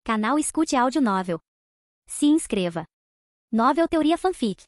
Canal Escute Áudio Novel. Se inscreva. Novel Teoria Fanfic.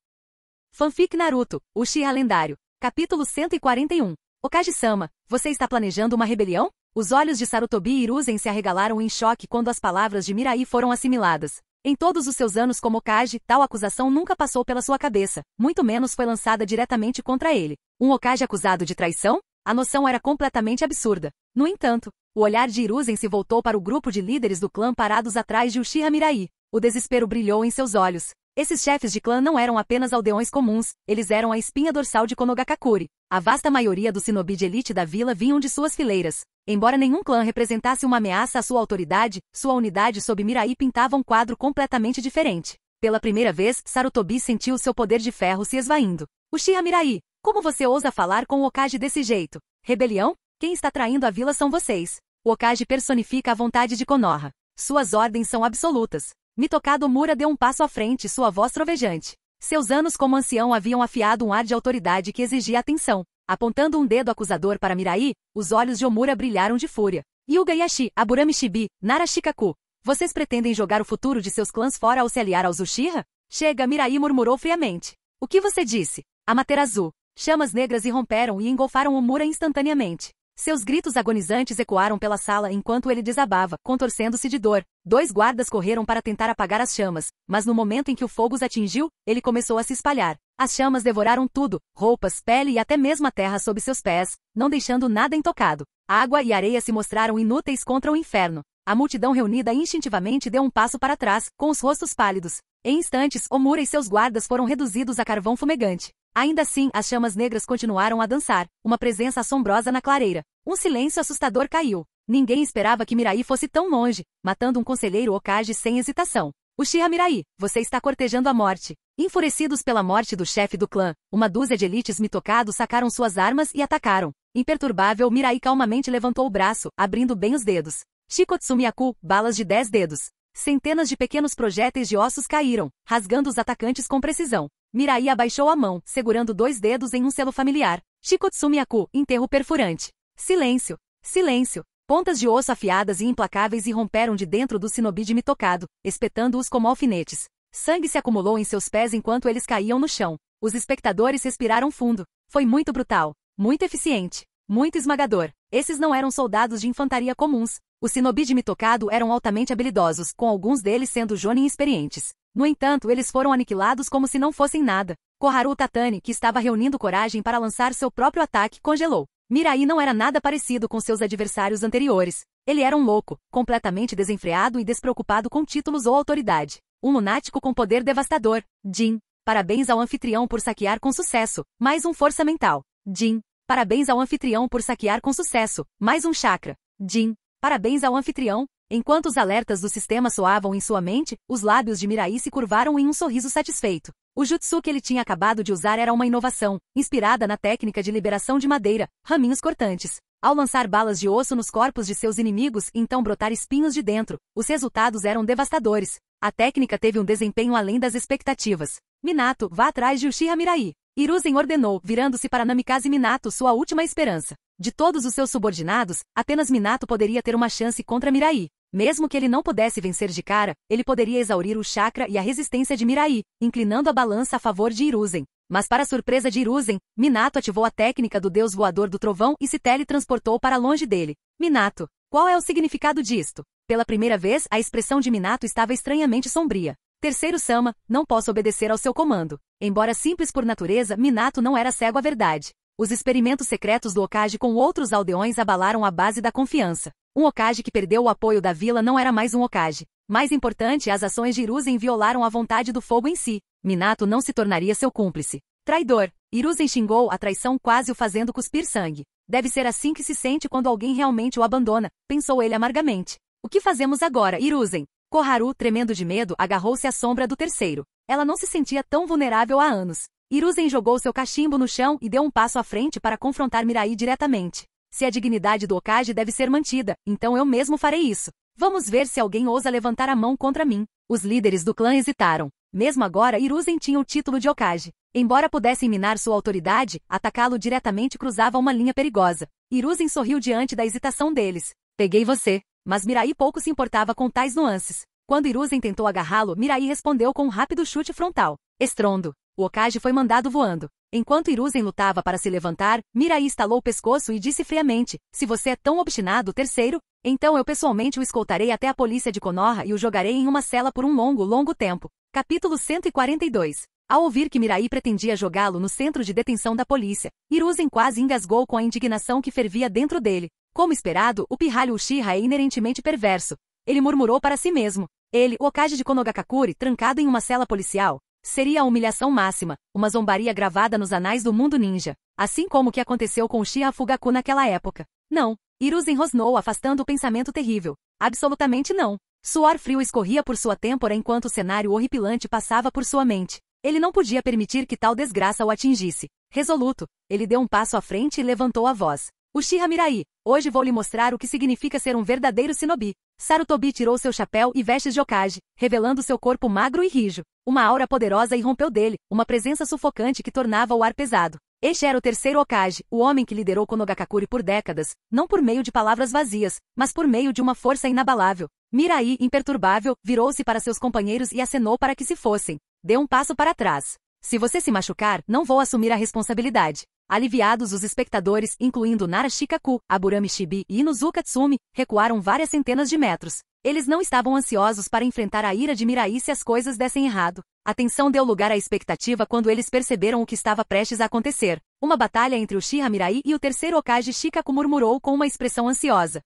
Fanfic Naruto, Uchiha Lendário. Capítulo 141. Okage-sama, você está planejando uma rebelião? Os olhos de Sarutobi e Hiruzen se arregalaram em choque quando as palavras de Mirai foram assimiladas. Em todos os seus anos como Okage, tal acusação nunca passou pela sua cabeça, muito menos foi lançada diretamente contra ele. Um Okage acusado de traição? A noção era completamente absurda. No entanto, o olhar de Hiruzen se voltou para o grupo de líderes do clã parados atrás de Uchiha Mirai. O desespero brilhou em seus olhos. Esses chefes de clã não eram apenas aldeões comuns, eles eram a espinha dorsal de Konogakakure. A vasta maioria dos shinobi de elite da vila vinham de suas fileiras. Embora nenhum clã representasse uma ameaça à sua autoridade, sua unidade sob Mirai pintava um quadro completamente diferente. Pela primeira vez, Sarutobi sentiu seu poder de ferro se esvaindo. Uchiha Mirai, como você ousa falar com o Okage desse jeito? Rebelião? Quem está traindo a vila são vocês. O Okage personifica a vontade de Konoha. Suas ordens são absolutas. Mitokado Mura deu um passo à frente, sua voz trovejante. Seus anos como ancião haviam afiado um ar de autoridade que exigia atenção. Apontando um dedo acusador para Mirai, os olhos de Omura brilharam de fúria. Yuga Yashi, Aburami Shibi, Nara Shikaku. Vocês pretendem jogar o futuro de seus clãs fora ao se aliar aos Uchiha? Chega, Mirai murmurou friamente. O que você disse? Amaterasu. Chamas negras irromperam e engolfaram Omura instantaneamente. Seus gritos agonizantes ecoaram pela sala enquanto ele desabava, contorcendo-se de dor. Dois guardas correram para tentar apagar as chamas, mas no momento em que o fogo os atingiu, ele começou a se espalhar. As chamas devoraram tudo, roupas, pele e até mesmo a terra sob seus pés, não deixando nada intocado. Água e areia se mostraram inúteis contra o inferno. A multidão reunida instintivamente deu um passo para trás, com os rostos pálidos. Em instantes, Omura e seus guardas foram reduzidos a carvão fumegante. Ainda assim, as chamas negras continuaram a dançar, uma presença assombrosa na clareira. Um silêncio assustador caiu. Ninguém esperava que Mirai fosse tão longe, matando um conselheiro Okage sem hesitação. Uchiha Mirai, você está cortejando a morte. Enfurecidos pela morte do chefe do clã, uma dúzia de elites Mitokado sacaram suas armas e atacaram. Imperturbável, Mirai calmamente levantou o braço, abrindo bem os dedos. Shikotsumi-aku, balas de 10 dedos. Centenas de pequenos projéteis de ossos caíram, rasgando os atacantes com precisão. Mirai abaixou a mão, segurando 2 dedos em um selo familiar. Shikotsumi-aku, enterro perfurante. Silêncio. Silêncio. Pontas de osso afiadas e implacáveis irromperam de dentro do shinobi de Mitokado, espetando-os como alfinetes. Sangue se acumulou em seus pés enquanto eles caíam no chão. Os espectadores respiraram fundo. Foi muito brutal. Muito eficiente. Muito esmagador. Esses não eram soldados de infantaria comuns. Os shinobi de Mitokado eram altamente habilidosos, com alguns deles sendo jonin experientes. No entanto, eles foram aniquilados como se não fossem nada. Koharu Tatani, que estava reunindo coragem para lançar seu próprio ataque, congelou. Mirai não era nada parecido com seus adversários anteriores. Ele era um louco, completamente desenfreado e despreocupado com títulos ou autoridade. Um lunático com poder devastador. Jin. Parabéns ao anfitrião por saquear com sucesso. Mais um força mental. Jin. Parabéns ao anfitrião por saquear com sucesso. Mais um chakra. Jin. Parabéns ao anfitrião. Enquanto os alertas do sistema soavam em sua mente, os lábios de Mirai se curvaram em um sorriso satisfeito. O jutsu que ele tinha acabado de usar era uma inovação, inspirada na técnica de liberação de madeira, raminhos cortantes. Ao lançar balas de osso nos corpos de seus inimigos e então brotar espinhos de dentro, os resultados eram devastadores. A técnica teve um desempenho além das expectativas. Minato, vá atrás de Uchiha Mirai. Hiruzen ordenou, virando-se para Namikaze Minato, sua última esperança. De todos os seus subordinados, apenas Minato poderia ter uma chance contra Mirai. Mesmo que ele não pudesse vencer de cara, ele poderia exaurir o chakra e a resistência de Mirai, inclinando a balança a favor de Hiruzen. Mas para surpresa de Hiruzen, Minato ativou a técnica do deus voador do trovão e se teletransportou para longe dele. Minato, qual é o significado disto? Pela primeira vez, a expressão de Minato estava estranhamente sombria. Terceiro Sama, não posso obedecer ao seu comando. Embora simples por natureza, Minato não era cego à verdade. Os experimentos secretos do Okage com outros aldeões abalaram a base da confiança. Um Okage que perdeu o apoio da vila não era mais um Okage. Mais importante, as ações de Hiruzen violaram a vontade do fogo em si. Minato não se tornaria seu cúmplice. Traidor. Hiruzen xingou a traição, quase o fazendo cuspir sangue. Deve ser assim que se sente quando alguém realmente o abandona, pensou ele amargamente. O que fazemos agora, Hiruzen? Koharu, tremendo de medo, agarrou-se à sombra do terceiro. Ela não se sentia tão vulnerável há anos. Hiruzen jogou seu cachimbo no chão e deu um passo à frente para confrontar Mirai diretamente. Se a dignidade do Okage deve ser mantida, então eu mesmo farei isso. Vamos ver se alguém ousa levantar a mão contra mim. Os líderes do clã hesitaram. Mesmo agora, Hiruzen tinha o título de Okage. Embora pudessem minar sua autoridade, atacá-lo diretamente cruzava uma linha perigosa. Hiruzen sorriu diante da hesitação deles. Peguei você. Mas Mirai pouco se importava com tais nuances. Quando Hiruzen tentou agarrá-lo, Mirai respondeu com um rápido chute frontal. Estrondo. O Hokage foi mandado voando. Enquanto Hiruzen lutava para se levantar, Mirai estalou o pescoço e disse friamente, se você é tão obstinado, terceiro, então eu pessoalmente o escoltarei até a polícia de Konoha e o jogarei em uma cela por um longo tempo. Capítulo 142. Ao ouvir que Mirai pretendia jogá-lo no centro de detenção da polícia, Hiruzen quase engasgou com a indignação que fervia dentro dele. Como esperado, o pirralho Uchiha é inerentemente perverso. Ele murmurou para si mesmo. Ele, o Hokage de Konogakakure, trancado em uma cela policial, seria a humilhação máxima, uma zombaria gravada nos anais do mundo ninja, assim como o que aconteceu com Uchiha Fugaku naquela época. Não. Hiruzen rosnou, afastando o pensamento terrível. Absolutamente não. Suor frio escorria por sua têmpora enquanto o cenário horripilante passava por sua mente. Ele não podia permitir que tal desgraça o atingisse. Resoluto, ele deu um passo à frente e levantou a voz. Uchiha Mirai, hoje vou lhe mostrar o que significa ser um verdadeiro shinobi. Sarutobi tirou seu chapéu e vestes de Hokage, revelando seu corpo magro e rijo. Uma aura poderosa irrompeu dele, uma presença sufocante que tornava o ar pesado. Este era o terceiro Hokage, o homem que liderou Konogakakure por décadas, não por meio de palavras vazias, mas por meio de uma força inabalável. Mirai, imperturbável, virou-se para seus companheiros e acenou para que se fossem. Deu um passo para trás. Se você se machucar, não vou assumir a responsabilidade. Aliviados, os espectadores, incluindo Nara Shikaku, Aburami Shibi e Inuzuka Tsumi, recuaram várias centenas de metros. Eles não estavam ansiosos para enfrentar a ira de Mirai se as coisas dessem errado. A tensão deu lugar à expectativa quando eles perceberam o que estava prestes a acontecer. Uma batalha entre Uchiha Mirai e o terceiro Hokage Shikaku, murmurou com uma expressão ansiosa.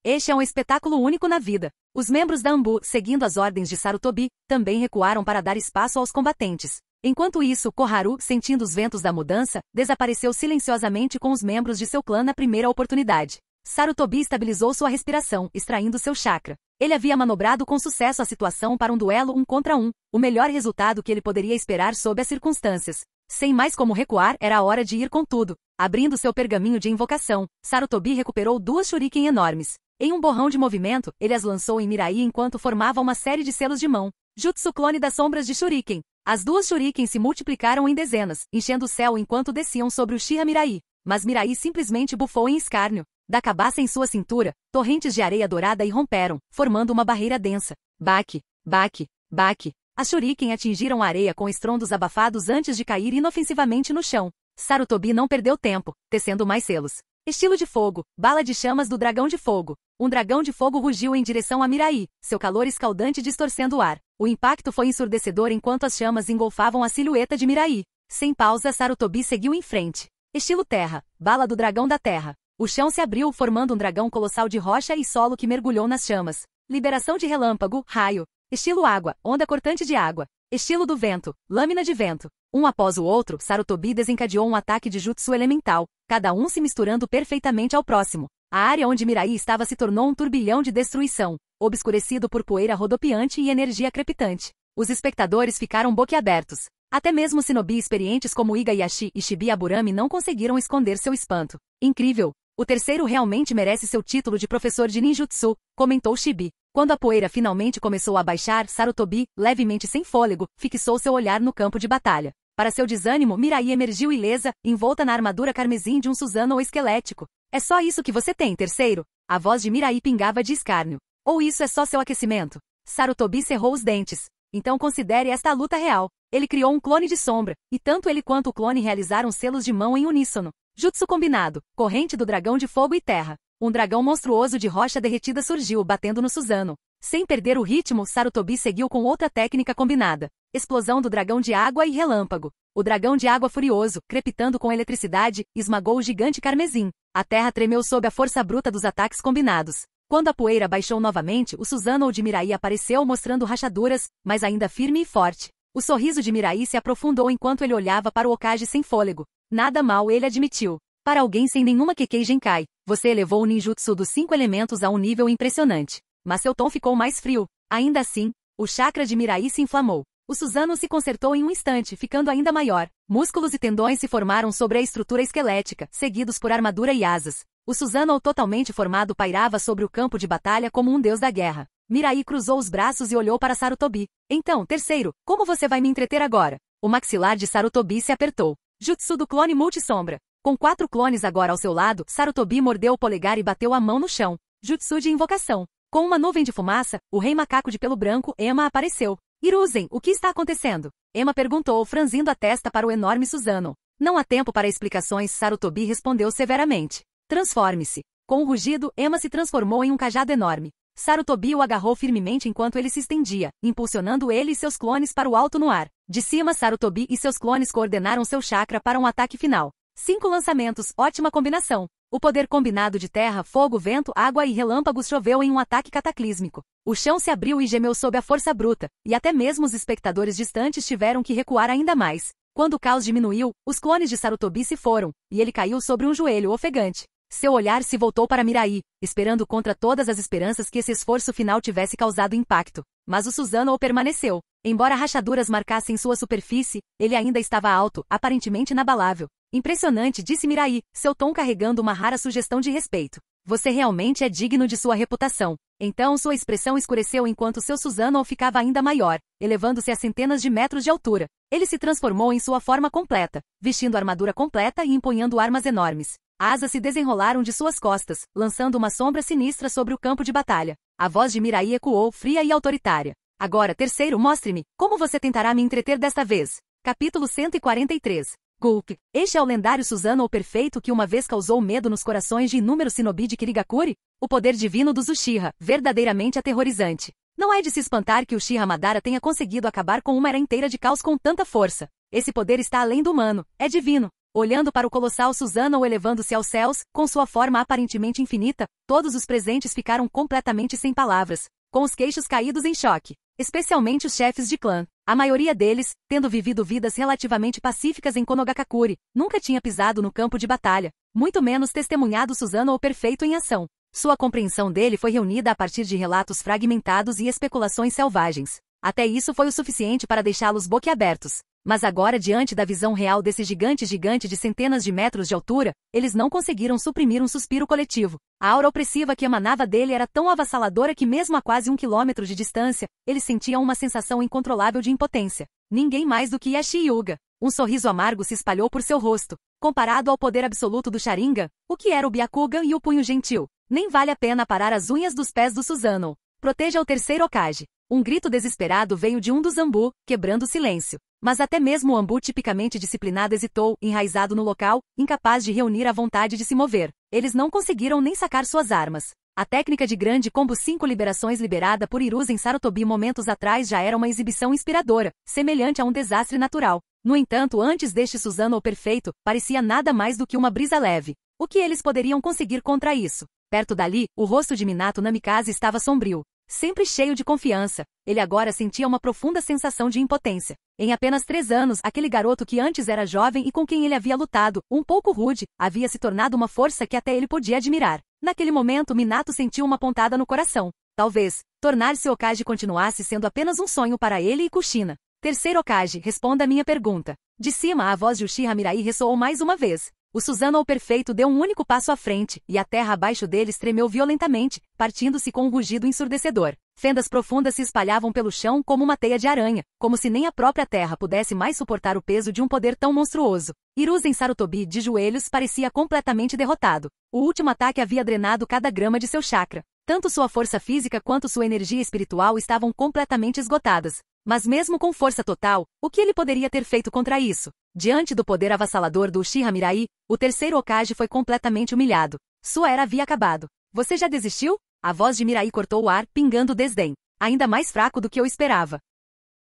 Este é um espetáculo único na vida. Os membros da Anbu, seguindo as ordens de Sarutobi, também recuaram para dar espaço aos combatentes. Enquanto isso, Koharu, sentindo os ventos da mudança, desapareceu silenciosamente com os membros de seu clã na primeira oportunidade. Sarutobi estabilizou sua respiração, extraindo seu chakra. Ele havia manobrado com sucesso a situação para um duelo 1 contra 1, o melhor resultado que ele poderia esperar sob as circunstâncias. Sem mais como recuar, era a hora de ir com tudo. Abrindo seu pergaminho de invocação, Sarutobi recuperou 2 shuriken enormes. Em um borrão de movimento, ele as lançou em Mirai enquanto formava uma série de selos de mão. Jutsu clone das sombras de shuriken. As 2 shuriken se multiplicaram em dezenas, enchendo o céu enquanto desciam sobre Uchiha Mirai. Mas Mirai simplesmente bufou em escárnio. Da cabaça em sua cintura, torrentes de areia dourada irromperam, formando uma barreira densa. Baque, baque, baque. As shuriken atingiram a areia com estrondos abafados antes de cair inofensivamente no chão. Sarutobi não perdeu tempo, tecendo mais selos. Estilo de fogo, bala de chamas do dragão de fogo. Um dragão de fogo rugiu em direção a Mirai, seu calor escaldante distorcendo o ar. O impacto foi ensurdecedor enquanto as chamas engolfavam a silhueta de Mirai. Sem pausa, Sarutobi seguiu em frente. Estilo terra, bala do dragão da terra. O chão se abriu formando um dragão colossal de rocha e solo que mergulhou nas chamas. Liberação de relâmpago, raio. Estilo água, onda cortante de água. Estilo do vento, lâmina de vento. Um após o outro, Sarutobi desencadeou um ataque de jutsu elemental, cada um se misturando perfeitamente ao próximo. A área onde Mirai estava se tornou um turbilhão de destruição, obscurecido por poeira rodopiante e energia crepitante. Os espectadores ficaram boquiabertos. Até mesmo shinobi experientes como Igayashi e Shibi Aburami não conseguiram esconder seu espanto. Incrível! O terceiro realmente merece seu título de professor de ninjutsu, comentou Shibi. Quando a poeira finalmente começou a baixar, Sarutobi, levemente sem fôlego, fixou seu olhar no campo de batalha. Para seu desânimo, Mirai emergiu ilesa, envolta na armadura carmesim de um Susanoo esquelético. É só isso que você tem, terceiro? A voz de Mirai pingava de escárnio. Ou isso é só seu aquecimento? Sarutobi cerrou os dentes. Então considere esta a luta real. Ele criou um clone de sombra, e tanto ele quanto o clone realizaram selos de mão em uníssono. Jutsu combinado, corrente do dragão de fogo e terra. Um dragão monstruoso de rocha derretida surgiu, batendo no Susanoo. Sem perder o ritmo, Sarutobi seguiu com outra técnica combinada. Explosão do dragão de água e relâmpago. O dragão de água furioso, crepitando com eletricidade, esmagou o gigante carmesim. A terra tremeu sob a força bruta dos ataques combinados. Quando a poeira baixou novamente, o Susanoo de Mirai apareceu mostrando rachaduras, mas ainda firme e forte. O sorriso de Mirai se aprofundou enquanto ele olhava para o Hokage sem fôlego. Nada mal, ele admitiu. Para alguém sem nenhuma Kekkei Genkai, você elevou o ninjutsu dos 5 elementos a um nível impressionante. Mas seu tom ficou mais frio. Ainda assim, o chakra de Mirai se inflamou. O Susanoo se consertou em um instante, ficando ainda maior. Músculos e tendões se formaram sobre a estrutura esquelética, seguidos por armadura e asas. O Susanoo totalmente formado pairava sobre o campo de batalha como um deus da guerra. Mirai cruzou os braços e olhou para Sarutobi. Então, terceiro, como você vai me entreter agora? O maxilar de Sarutobi se apertou. Jutsu do clone multissombra. Com 4 clones agora ao seu lado, Sarutobi mordeu o polegar e bateu a mão no chão. Jutsu de invocação. Com uma nuvem de fumaça, o rei macaco de pelo branco, Emma, apareceu. Hiruzen, o que está acontecendo? Emma perguntou, franzindo a testa para o enorme Susanoo. Não há tempo para explicações, Sarutobi respondeu severamente. Transforme-se. Com um rugido, Emma se transformou em um cajado enorme. Sarutobi o agarrou firmemente enquanto ele se estendia, impulsionando ele e seus clones para o alto no ar. De cima, Sarutobi e seus clones coordenaram seu chakra para um ataque final. 5 lançamentos, ótima combinação. O poder combinado de terra, fogo, vento, água e relâmpagos choveu em um ataque cataclísmico. O chão se abriu e gemeu sob a força bruta, e até mesmo os espectadores distantes tiveram que recuar ainda mais. Quando o caos diminuiu, os clones de Sarutobi se foram, e ele caiu sobre um joelho ofegante. Seu olhar se voltou para Mirai, esperando contra todas as esperanças que esse esforço final tivesse causado impacto. Mas o Susanoo permaneceu. Embora rachaduras marcassem sua superfície, ele ainda estava alto, aparentemente inabalável. Impressionante, disse Mirai, seu tom carregando uma rara sugestão de respeito. Você realmente é digno de sua reputação. Então sua expressão escureceu enquanto seu Susanoo ficava ainda maior, elevando-se a centenas de metros de altura. Ele se transformou em sua forma completa, vestindo armadura completa e empunhando armas enormes. Asas se desenrolaram de suas costas, lançando uma sombra sinistra sobre o campo de batalha. A voz de Mirai ecoou, fria e autoritária. Agora, terceiro, mostre-me, como você tentará me entreter desta vez. Capítulo 143. Gulp. Este é o lendário Susanoo perfeito que uma vez causou medo nos corações de inúmeros shinobi de Kirigakuri? O poder divino dos Uchiha, verdadeiramente aterrorizante. Não é de se espantar que o Uchiha Madara tenha conseguido acabar com uma era inteira de caos com tanta força. Esse poder está além do humano, é divino. Olhando para o colossal Susanoo elevando-se aos céus, com sua forma aparentemente infinita, todos os presentes ficaram completamente sem palavras, com os queixos caídos em choque. Especialmente os chefes de clã. A maioria deles, tendo vivido vidas relativamente pacíficas em Konogakakure, nunca tinha pisado no campo de batalha, muito menos testemunhado Susanoo perfeito em ação. Sua compreensão dele foi reunida a partir de relatos fragmentados e especulações selvagens. Até isso foi o suficiente para deixá-los boquiabertos. Mas agora, diante da visão real desse gigante de centenas de metros de altura, eles não conseguiram suprimir um suspiro coletivo. A aura opressiva que emanava dele era tão avassaladora que mesmo a quase 1 quilômetro de distância, eles sentiam uma sensação incontrolável de impotência. Ninguém mais do que Yashi Yuga. Um sorriso amargo se espalhou por seu rosto. Comparado ao poder absoluto do Sharingan, o que era o Byakugan e o punho gentil? Nem vale a pena parar as unhas dos pés do Susanoo. Proteja o terceiro Hokage. Um grito desesperado veio de um dos Anbu, quebrando o silêncio. Mas até mesmo o Anbu tipicamente disciplinado hesitou, enraizado no local, incapaz de reunir a vontade de se mover. Eles não conseguiram nem sacar suas armas. A técnica de grande combo 5 liberações liberada por Hiruzen Sarutobi momentos atrás já era uma exibição inspiradora, semelhante a um desastre natural. No entanto, antes deste Susanoo perfeito, parecia nada mais do que uma brisa leve. O que eles poderiam conseguir contra isso? Perto dali, o rosto de Minato Namikaze estava sombrio. Sempre cheio de confiança, ele agora sentia uma profunda sensação de impotência. Em apenas 3 anos, aquele garoto que antes era jovem e com quem ele havia lutado, um pouco rude, havia se tornado uma força que até ele podia admirar. Naquele momento, Minato sentiu uma pontada no coração. Talvez, tornar-se Hokage continuasse sendo apenas um sonho para ele e Kushina. Terceiro Hokage, responda a minha pergunta. De cima, a voz de Uchiha Mirai ressoou mais uma vez. O Susanoo perfeito deu um único passo à frente, e a terra abaixo deles tremeu violentamente, partindo-se com um rugido ensurdecedor. Fendas profundas se espalhavam pelo chão como uma teia de aranha, como se nem a própria terra pudesse mais suportar o peso de um poder tão monstruoso. Hiruzen Sarutobi, de joelhos, parecia completamente derrotado. O último ataque havia drenado cada grama de seu chakra. Tanto sua força física quanto sua energia espiritual estavam completamente esgotadas. Mas mesmo com força total, o que ele poderia ter feito contra isso? Diante do poder avassalador do Uchiha Mirai, o terceiro Hokage foi completamente humilhado. Sua era havia acabado. Você já desistiu? A voz de Mirai cortou o ar, pingando desdém. Ainda mais fraco do que eu esperava.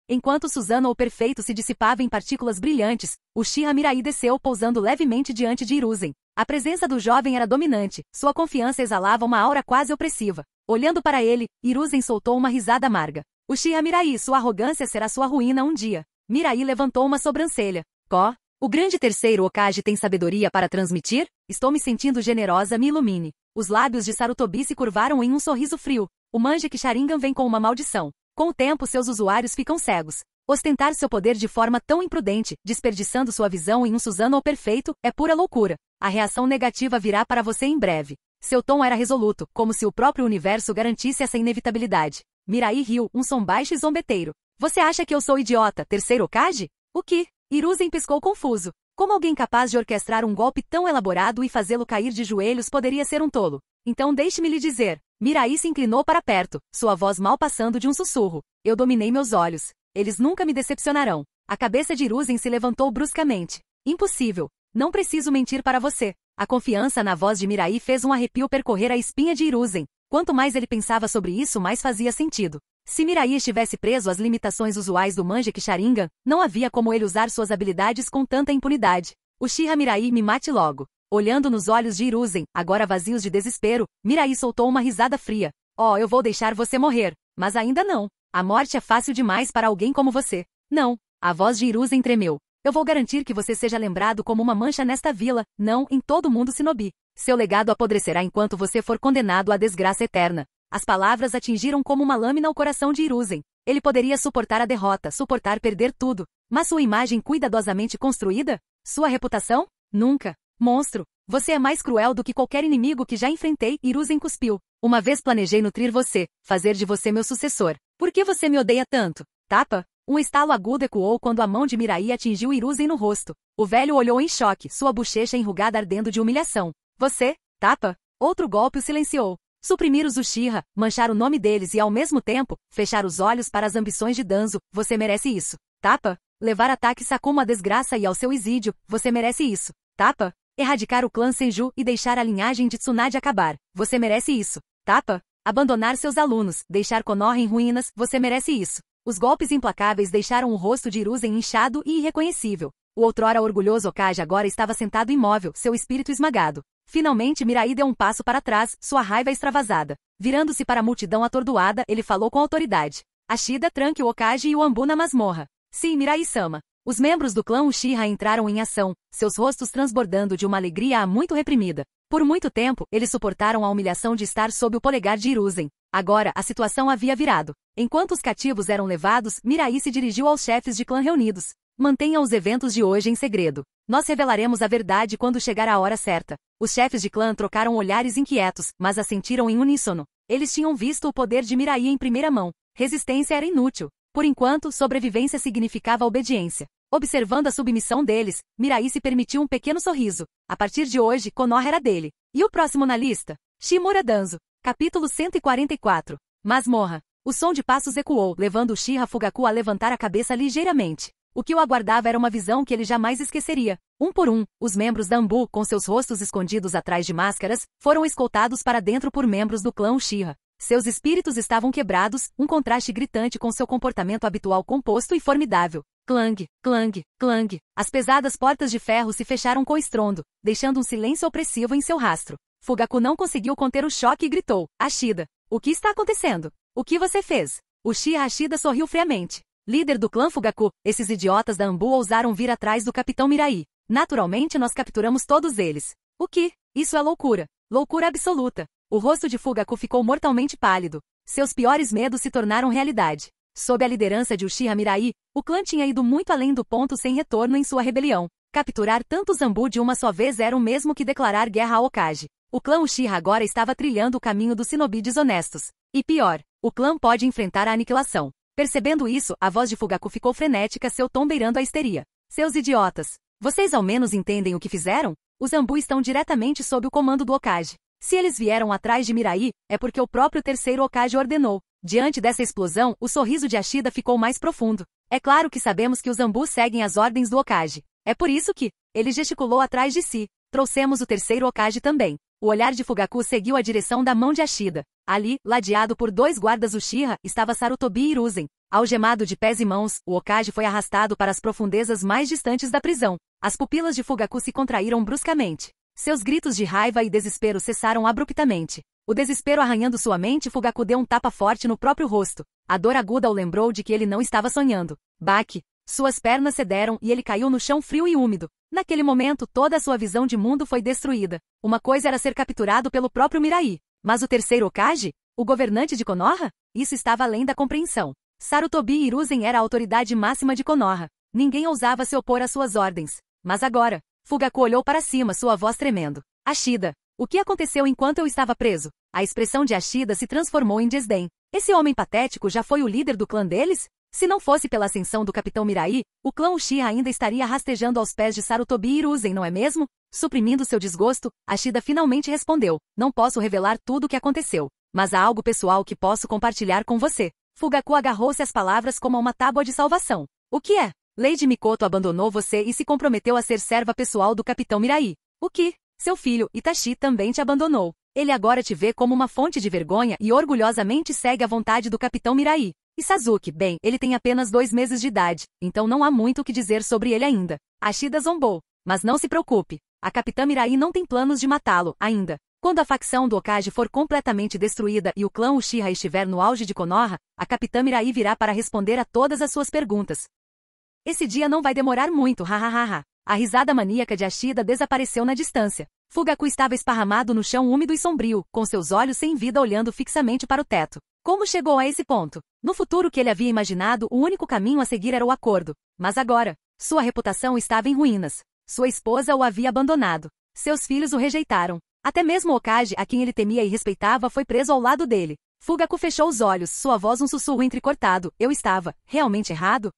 Enquanto Susanoo perfeito se dissipava em partículas brilhantes, Uchiha Mirai desceu pousando levemente diante de Hiruzen. A presença do jovem era dominante, sua confiança exalava uma aura quase opressiva. Olhando para ele, Hiruzen soltou uma risada amarga. Uchiha Mirai, sua arrogância será sua ruína um dia. Mirai levantou uma sobrancelha. O grande terceiro Hokage tem sabedoria para transmitir? Estou me sentindo generosa, me ilumine. Os lábios de Sarutobi se curvaram em um sorriso frio. O Mangekyou Sharingan vem com uma maldição. Com o tempo seus usuários ficam cegos. Ostentar seu poder de forma tão imprudente, desperdiçando sua visão em um Susanoo perfeito, é pura loucura. A reação negativa virá para você em breve. Seu tom era resoluto, como se o próprio universo garantisse essa inevitabilidade. Mirai riu, um som baixo e zombeteiro. Você acha que eu sou idiota, terceiro Hokage? O que? Hiruzen piscou confuso. Como alguém capaz de orquestrar um golpe tão elaborado e fazê-lo cair de joelhos poderia ser um tolo? Então deixe-me lhe dizer. Mirai se inclinou para perto, sua voz mal passando de um sussurro. Eu dominei meus olhos. Eles nunca me decepcionarão. A cabeça de Hiruzen se levantou bruscamente. Impossível. Não preciso mentir para você. A confiança na voz de Mirai fez um arrepio percorrer a espinha de Hiruzen. Quanto mais ele pensava sobre isso, mais fazia sentido. Se Mirai estivesse preso às limitações usuais do Mangekyou Sharingan, não havia como ele usar suas habilidades com tanta impunidade. Uchiha Mirai, me mate logo. Olhando nos olhos de Hiruzen, agora vazios de desespero, Mirai soltou uma risada fria. Oh, eu vou deixar você morrer. Mas ainda não. A morte é fácil demais para alguém como você. Não. A voz de Hiruzen tremeu. Eu vou garantir que você seja lembrado como uma mancha nesta vila, não em todo o mundo Shinobi. Seu legado apodrecerá enquanto você for condenado à desgraça eterna. As palavras atingiram como uma lâmina o coração de Hiruzen. Ele poderia suportar a derrota, suportar perder tudo. Mas sua imagem cuidadosamente construída? Sua reputação? Nunca. Monstro, você é mais cruel do que qualquer inimigo que já enfrentei, Hiruzen cuspiu. Uma vez planejei nutrir você, fazer de você meu sucessor. Por que você me odeia tanto? Tapa? Um estalo agudo ecoou quando a mão de Mirai atingiu Hiruzen no rosto. O velho olhou em choque, sua bochecha enrugada ardendo de humilhação. Você? Tapa? Outro golpe o silenciou. Suprimir os Uchiha, manchar o nome deles e ao mesmo tempo, fechar os olhos para as ambições de Danzo, você merece isso. Tapa? Levar ataque Sakumo à desgraça e ao seu exídio, você merece isso. Tapa? Erradicar o clã Senju e deixar a linhagem de Tsunade acabar, você merece isso. Tapa? Abandonar seus alunos, deixar Konoha em ruínas, você merece isso. Os golpes implacáveis deixaram o rosto de Hiruzen inchado e irreconhecível. O outrora orgulhoso Hokage agora estava sentado imóvel, seu espírito esmagado. Finalmente Mirai deu um passo para trás, sua raiva extravasada. Virando-se para a multidão atordoada, ele falou com autoridade. Ashida, tranque o Hokage e o Anbu na masmorra. Sim, Mirai-sama. Os membros do clã Uchiha entraram em ação, seus rostos transbordando de uma alegria há muito reprimida. Por muito tempo, eles suportaram a humilhação de estar sob o polegar de Hiruzen. Agora, a situação havia virado. Enquanto os cativos eram levados, Mirai se dirigiu aos chefes de clã reunidos. Mantenham os eventos de hoje em segredo. Nós revelaremos a verdade quando chegar a hora certa. Os chefes de clã trocaram olhares inquietos, mas assentiram em uníssono. Eles tinham visto o poder de Mirai em primeira mão. Resistência era inútil. Por enquanto, sobrevivência significava obediência. Observando a submissão deles, Mirai se permitiu um pequeno sorriso. A partir de hoje, Konoha era dele. E o próximo na lista? Shimura Danzo. Capítulo 144. Masmorra. O som de passos ecoou, levando Uchiha Fugaku a levantar a cabeça ligeiramente. O que o aguardava era uma visão que ele jamais esqueceria. Um por um, os membros da Anbu, com seus rostos escondidos atrás de máscaras, foram escoltados para dentro por membros do clã Uchiha. Seus espíritos estavam quebrados, um contraste gritante com seu comportamento habitual composto e formidável. Clang, clang, clang. As pesadas portas de ferro se fecharam com estrondo, deixando um silêncio opressivo em seu rastro. Fugaku não conseguiu conter o choque e gritou. Ashida, o que está acontecendo? O que você fez? Uchiha Ashida sorriu friamente. Líder do clã Fugaku, esses idiotas da Anbu ousaram vir atrás do capitão Mirai. Naturalmente nós capturamos todos eles. O que? Isso é loucura. Loucura absoluta. O rosto de Fugaku ficou mortalmente pálido. Seus piores medos se tornaram realidade. Sob a liderança de Uchiha Mirai, o clã tinha ido muito além do ponto sem retorno em sua rebelião. Capturar tantos Anbu de uma só vez era o mesmo que declarar guerra ao Hokage. O clã Uchiha agora estava trilhando o caminho dos shinobi desonestos. E pior, o clã pode enfrentar a aniquilação. Percebendo isso, a voz de Fugaku ficou frenética, seu tom beirando a histeria. Seus idiotas! Vocês ao menos entendem o que fizeram? Os Anbu estão diretamente sob o comando do Hokage. Se eles vieram atrás de Mirai, é porque o próprio terceiro Hokage ordenou. Diante dessa explosão, o sorriso de Ashida ficou mais profundo. É claro que sabemos que os Anbu seguem as ordens do Hokage. É por isso que, ele gesticulou atrás de si. Trouxemos o terceiro Hokage também. O olhar de Fugaku seguiu a direção da mão de Ashida. Ali, ladeado por dois guardas Uchiha, estava Sarutobi Hiruzen. Algemado de pés e mãos, o Hokage foi arrastado para as profundezas mais distantes da prisão. As pupilas de Fugaku se contraíram bruscamente. Seus gritos de raiva e desespero cessaram abruptamente. O desespero arranhando sua mente, Fugaku deu um tapa forte no próprio rosto. A dor aguda o lembrou de que ele não estava sonhando. Baque. Suas pernas cederam e ele caiu no chão frio e úmido. Naquele momento, toda a sua visão de mundo foi destruída. Uma coisa era ser capturado pelo próprio Mirai. Mas o terceiro Hokage? O governante de Konoha? Isso estava além da compreensão. Sarutobi Hiruzen era a autoridade máxima de Konoha. Ninguém ousava se opor às suas ordens. Mas agora, Fugaku olhou para cima, sua voz tremendo. Ashida, o que aconteceu enquanto eu estava preso? A expressão de Ashida se transformou em desdém. Esse homem patético já foi o líder do clã deles? Se não fosse pela ascensão do Capitão Mirai, o clã Uchiha ainda estaria rastejando aos pés de Sarutobi e Hiruzen, não é mesmo? Suprimindo seu desgosto, Ashida finalmente respondeu: não posso revelar tudo o que aconteceu, mas há algo pessoal que posso compartilhar com você. Fugaku agarrou-se às palavras como a uma tábua de salvação. O que é? Lady Mikoto abandonou você e se comprometeu a ser serva pessoal do Capitão Mirai. O que? Seu filho, Itachi, também te abandonou. Ele agora te vê como uma fonte de vergonha e orgulhosamente segue a vontade do Capitão Mirai. E Sasuke, bem, ele tem apenas 2 meses de idade, então não há muito o que dizer sobre ele ainda. Ashida zombou. Mas não se preocupe. A Capitã Mirai não tem planos de matá-lo, ainda. Quando a facção do Hokage for completamente destruída e o clã Uchiha estiver no auge de Konoha, a Capitã Mirai virá para responder a todas as suas perguntas. Esse dia não vai demorar muito, hahaha. A risada maníaca de Ashida desapareceu na distância. Fugaku estava esparramado no chão úmido e sombrio, com seus olhos sem vida olhando fixamente para o teto. Como chegou a esse ponto? No futuro que ele havia imaginado, o único caminho a seguir era o acordo. Mas agora, sua reputação estava em ruínas. Sua esposa o havia abandonado. Seus filhos o rejeitaram. Até mesmo o Hokage, a quem ele temia e respeitava, foi preso ao lado dele. Fugaku fechou os olhos, sua voz um sussurro entrecortado. Eu estava realmente errado?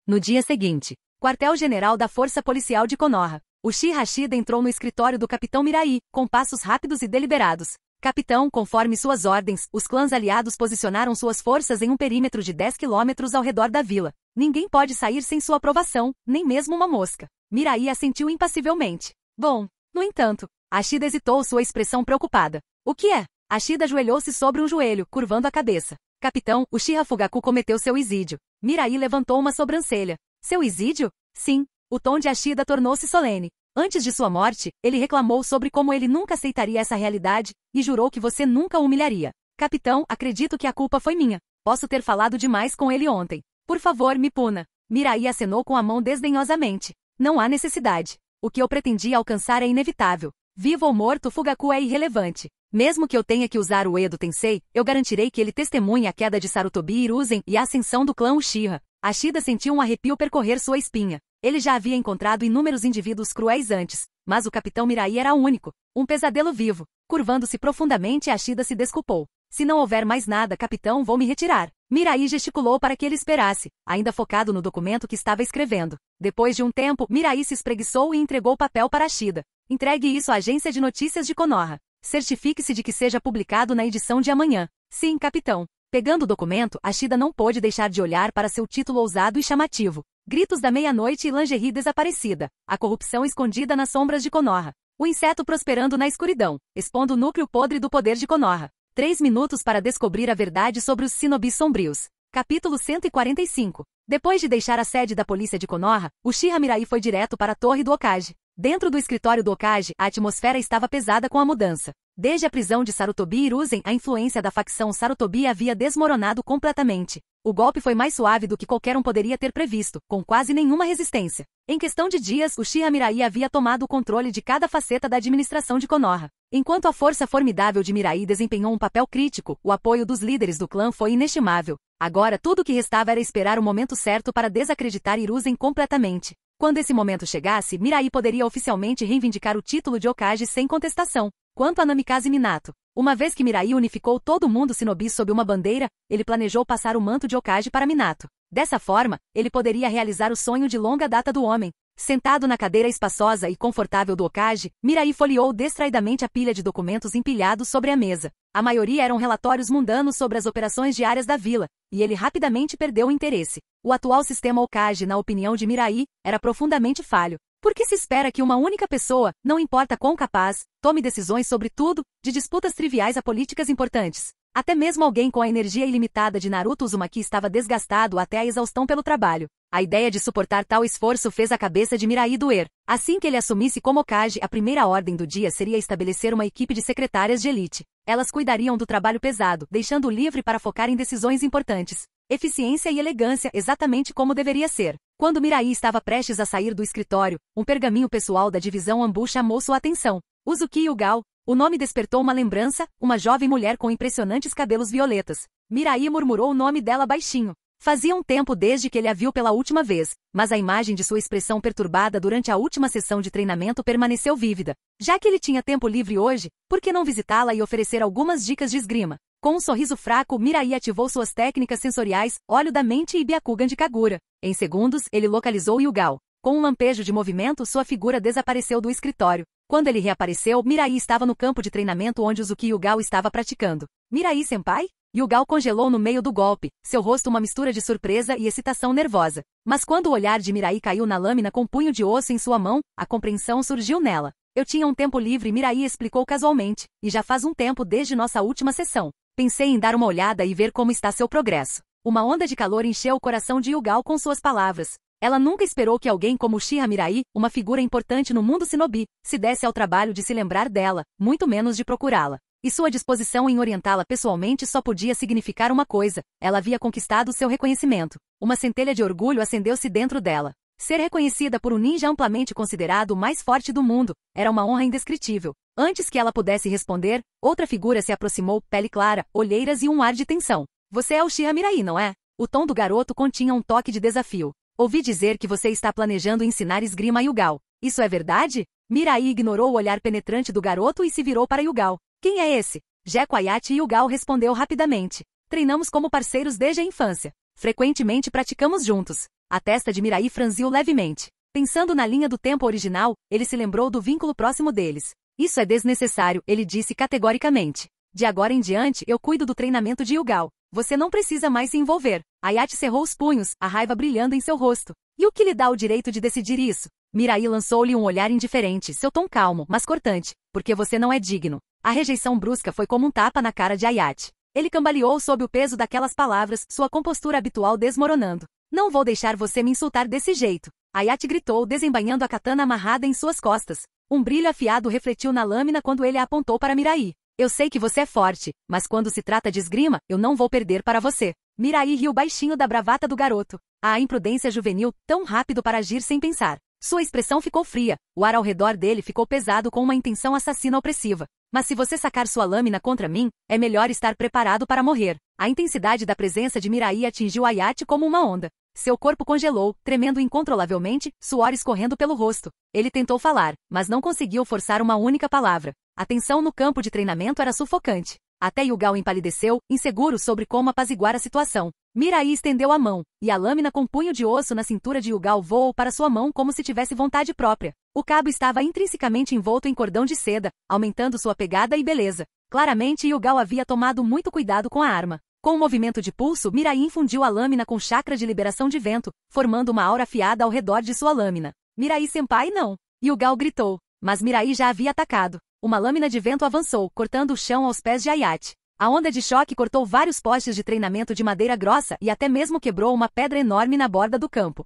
No dia seguinte, quartel-general da Força Policial de Konoha. Uchiha Ashida entrou no escritório do Capitão Mirai, com passos rápidos e deliberados. Capitão, conforme suas ordens, os clãs aliados posicionaram suas forças em um perímetro de 10 quilômetros ao redor da vila. Ninguém pode sair sem sua aprovação, nem mesmo uma mosca. Mirai assentiu impassivelmente. Bom, no entanto, Ashida hesitou, sua expressão preocupada. O que é? Ashida ajoelhou-se sobre um joelho, curvando a cabeça. Capitão, Uchiha Fugaku cometeu seu isídio. Mirai levantou uma sobrancelha. Seu isídio? Sim. O tom de Ashida tornou-se solene. Antes de sua morte, ele reclamou sobre como ele nunca aceitaria essa realidade, e jurou que você nunca o humilharia. Capitão, acredito que a culpa foi minha. Posso ter falado demais com ele ontem. Por favor, me puna. Mirai acenou com a mão desdenhosamente. Não há necessidade. O que eu pretendia alcançar é inevitável. Vivo ou morto, Fugaku é irrelevante. Mesmo que eu tenha que usar o Edo Tensei, eu garantirei que ele testemunhe a queda de Sarutobi e Hiruzen e a ascensão do clã Uchiha. Ashida sentiu um arrepio percorrer sua espinha. Ele já havia encontrado inúmeros indivíduos cruéis antes, mas o Capitão Mirai era único, um pesadelo vivo. Curvando-se profundamente, Ashida se desculpou. Se não houver mais nada, capitão, vou me retirar. Mirai gesticulou para que ele esperasse, ainda focado no documento que estava escrevendo. Depois de um tempo, Mirai se espreguiçou e entregou o papel para Ashida. Entregue isso à agência de notícias de Konoha. Certifique-se de que seja publicado na edição de amanhã. Sim, capitão. Pegando o documento, Ashida não pôde deixar de olhar para seu título ousado e chamativo. Gritos da meia-noite e lingerie desaparecida. A corrupção escondida nas sombras de Konoha. O inseto prosperando na escuridão, expondo o núcleo podre do poder de Konoha. 3 minutos para descobrir a verdade sobre os Shinobis sombrios. Capítulo 145. Depois de deixar a sede da polícia de Konoha, Uchiha Mirai foi direto para a torre do Hokage. Dentro do escritório do Hokage, a atmosfera estava pesada com a mudança. Desde a prisão de Sarutobi e Hiruzen, a influência da facção Sarutobi havia desmoronado completamente. O golpe foi mais suave do que qualquer um poderia ter previsto, com quase nenhuma resistência. Em questão de dias, Uchiha Mirai havia tomado o controle de cada faceta da administração de Konoha. Enquanto a força formidável de Mirai desempenhou um papel crítico, o apoio dos líderes do clã foi inestimável. Agora tudo o que restava era esperar o momento certo para desacreditar Hiruzen completamente. Quando esse momento chegasse, Mirai poderia oficialmente reivindicar o título de Hokage sem contestação. Quanto a Namikaze Minato, uma vez que Mirai unificou todo o mundo Shinobi sob uma bandeira, ele planejou passar o manto de Hokage para Minato. Dessa forma, ele poderia realizar o sonho de longa data do homem. Sentado na cadeira espaçosa e confortável do Hokage, Mirai folheou distraidamente a pilha de documentos empilhados sobre a mesa. A maioria eram relatórios mundanos sobre as operações diárias da vila, e ele rapidamente perdeu o interesse. O atual sistema Hokage, na opinião de Mirai, era profundamente falho. Por que se espera que uma única pessoa, não importa quão capaz, tome decisões sobre tudo, de disputas triviais a políticas importantes? Até mesmo alguém com a energia ilimitada de Naruto Uzumaki estava desgastado até a exaustão pelo trabalho. A ideia de suportar tal esforço fez a cabeça de Mirai doer. Assim que ele assumisse como Hokage, a primeira ordem do dia seria estabelecer uma equipe de secretárias de elite. Elas cuidariam do trabalho pesado, deixando-o livre para focar em decisões importantes. Eficiência e elegância, exatamente como deveria ser. Quando Mirai estava prestes a sair do escritório, um pergaminho pessoal da divisão Ambu chamou sua atenção. Uzuki Yugal. O nome despertou uma lembrança, uma jovem mulher com impressionantes cabelos violetas. Mirai murmurou o nome dela baixinho. Fazia um tempo desde que ele a viu pela última vez, mas a imagem de sua expressão perturbada durante a última sessão de treinamento permaneceu vívida. Já que ele tinha tempo livre hoje, por que não visitá-la e oferecer algumas dicas de esgrima? Com um sorriso fraco, Mirai ativou suas técnicas sensoriais, olho da mente e Byakugan de Kagura. Em segundos, ele localizou Yugal. Com um lampejo de movimento, sua figura desapareceu do escritório. Quando ele reapareceu, Mirai estava no campo de treinamento onde Uzuki Yugal estava praticando. Mirai-senpai? Yugal congelou no meio do golpe, seu rosto uma mistura de surpresa e excitação nervosa. Mas quando o olhar de Mirai caiu na lâmina com um punho de osso em sua mão, a compreensão surgiu nela. Eu tinha um tempo livre, Mirai explicou casualmente, e já faz um tempo desde nossa última sessão. Pensei em dar uma olhada e ver como está seu progresso. Uma onda de calor encheu o coração de Yugal com suas palavras. Ela nunca esperou que alguém como Uchiha Mirai, uma figura importante no mundo shinobi, se desse ao trabalho de se lembrar dela, muito menos de procurá-la. E sua disposição em orientá-la pessoalmente só podia significar uma coisa: ela havia conquistado seu reconhecimento. Uma centelha de orgulho acendeu-se dentro dela. Ser reconhecida por um ninja amplamente considerado o mais forte do mundo era uma honra indescritível. Antes que ela pudesse responder, outra figura se aproximou, pele clara, olheiras e um ar de tensão. Você é o Uchiha Mirai, não é? O tom do garoto continha um toque de desafio. Ouvi dizer que você está planejando ensinar esgrima a Yugal. Isso é verdade? Mirai ignorou o olhar penetrante do garoto e se virou para Yugal. Quem é esse? Geco Ayate. Yugal respondeu rapidamente. Treinamos como parceiros desde a infância. Frequentemente praticamos juntos. A testa de Mirai franziu levemente. Pensando na linha do tempo original, ele se lembrou do vínculo próximo deles. Isso é desnecessário, ele disse categoricamente. De agora em diante, eu cuido do treinamento de Yugal. Você não precisa mais se envolver. Ayate cerrou os punhos, a raiva brilhando em seu rosto. E o que lhe dá o direito de decidir isso? Mirai lançou-lhe um olhar indiferente, seu tom calmo, mas cortante. Porque você não é digno. A rejeição brusca foi como um tapa na cara de Ayate. Ele cambaleou sob o peso daquelas palavras, sua compostura habitual desmoronando. Não vou deixar você me insultar desse jeito. Ayate gritou, desembainhando a katana amarrada em suas costas. Um brilho afiado refletiu na lâmina quando ele a apontou para Mirai. Eu sei que você é forte, mas quando se trata de esgrima, eu não vou perder para você. Mirai riu baixinho da bravata do garoto. A imprudência juvenil, tão rápido para agir sem pensar. Sua expressão ficou fria, o ar ao redor dele ficou pesado com uma intenção assassina opressiva. Mas se você sacar sua lâmina contra mim, é melhor estar preparado para morrer. A intensidade da presença de Mirai atingiu Ayate como uma onda. Seu corpo congelou, tremendo incontrolavelmente, suor escorrendo pelo rosto. Ele tentou falar, mas não conseguiu forçar uma única palavra. A tensão no campo de treinamento era sufocante. Até Yugal empalideceu, inseguro sobre como apaziguar a situação. Mirai estendeu a mão, e a lâmina com punho de osso na cintura de Yugal voou para sua mão como se tivesse vontade própria. O cabo estava intrinsecamente envolto em cordão de seda, aumentando sua pegada e beleza. Claramente Yugal havia tomado muito cuidado com a arma. Com um movimento de pulso, Mirai infundiu a lâmina com chakra de liberação de vento, formando uma aura afiada ao redor de sua lâmina. Mirai-senpai não! Yugal gritou, mas Mirai já havia atacado. Uma lâmina de vento avançou, cortando o chão aos pés de Ayate. A onda de choque cortou vários postes de treinamento de madeira grossa e até mesmo quebrou uma pedra enorme na borda do campo.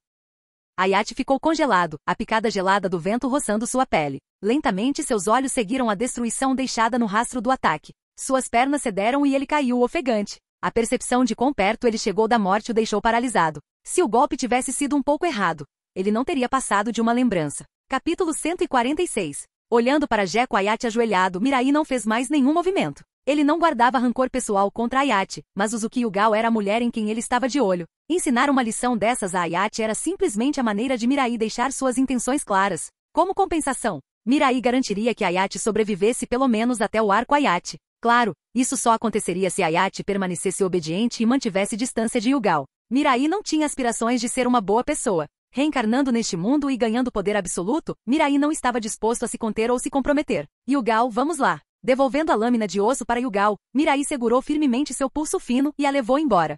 Ayate ficou congelado, a picada gelada do vento roçando sua pele. Lentamente seus olhos seguiram a destruição deixada no rastro do ataque. Suas pernas cederam e ele caiu ofegante. A percepção de quão perto ele chegou da morte o deixou paralisado. Se o golpe tivesse sido um pouco errado, ele não teria passado de uma lembrança. Capítulo 146. Olhando para Geco Ayate ajoelhado, Mirai não fez mais nenhum movimento. Ele não guardava rancor pessoal contra Ayate, mas Uzuki Yugal era a mulher em quem ele estava de olho. Ensinar uma lição dessas a Ayate era simplesmente a maneira de Mirai deixar suas intenções claras. Como compensação, Mirai garantiria que Ayate sobrevivesse pelo menos até o arco Ayate. Claro, isso só aconteceria se Ayate permanecesse obediente e mantivesse distância de Yugal. Mirai não tinha aspirações de ser uma boa pessoa. Reencarnando neste mundo e ganhando poder absoluto, Mirai não estava disposto a se conter ou se comprometer. Yugal, vamos lá. Devolvendo a lâmina de osso para Yugal, Mirai segurou firmemente seu pulso fino e a levou embora.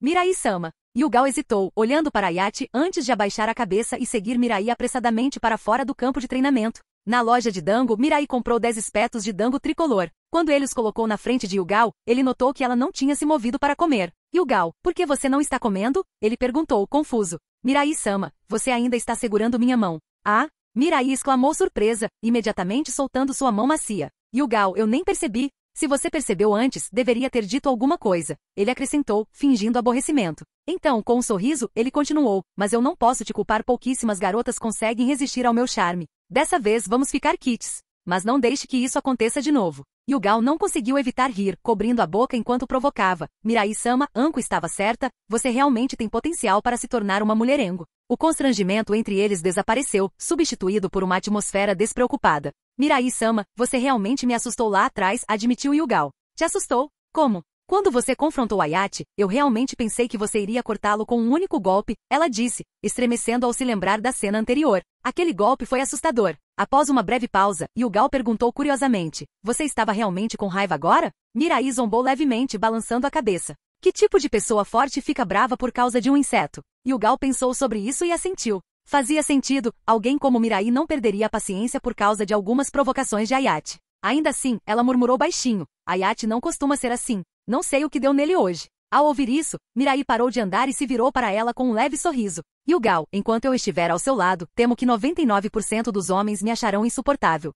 Mirai-sama. Yugal hesitou, olhando para Ayate antes de abaixar a cabeça e seguir Mirai apressadamente para fora do campo de treinamento. Na loja de dango, Mirai comprou 10 espetos de dango tricolor. Quando ele os colocou na frente de Yugal, ele notou que ela não tinha se movido para comer. Yugal, por que você não está comendo? Ele perguntou, confuso. Mirai-sama, você ainda está segurando minha mão. Ah? Mirai exclamou surpresa, imediatamente soltando sua mão macia. Yugal, eu nem percebi. Se você percebeu antes, deveria ter dito alguma coisa. Ele acrescentou, fingindo aborrecimento. Então, com um sorriso, ele continuou, mas eu não posso te culpar, pouquíssimas garotas conseguem resistir ao meu charme. Dessa vez vamos ficar quites. Mas não deixe que isso aconteça de novo. Yugal não conseguiu evitar rir, cobrindo a boca enquanto provocava. Mirai-sama, Anko estava certa, você realmente tem potencial para se tornar uma mulherengo. O constrangimento entre eles desapareceu, substituído por uma atmosfera despreocupada. Mirai-sama, você realmente me assustou lá atrás, admitiu Yugal. Te assustou? Como? Quando você confrontou Ayat, eu realmente pensei que você iria cortá-lo com um único golpe, ela disse, estremecendo ao se lembrar da cena anterior. Aquele golpe foi assustador. Após uma breve pausa, Yugal perguntou curiosamente, você estava realmente com raiva agora? Mirai zombou levemente, balançando a cabeça. Que tipo de pessoa forte fica brava por causa de um inseto? Yugal pensou sobre isso e assentiu. Fazia sentido, alguém como Mirai não perderia a paciência por causa de algumas provocações de Ayat. Ainda assim, ela murmurou baixinho, Ayat não costuma ser assim. Não sei o que deu nele hoje. Ao ouvir isso, Mirai parou de andar e se virou para ela com um leve sorriso. Yugal, enquanto eu estiver ao seu lado, temo que 99% dos homens me acharão insuportável.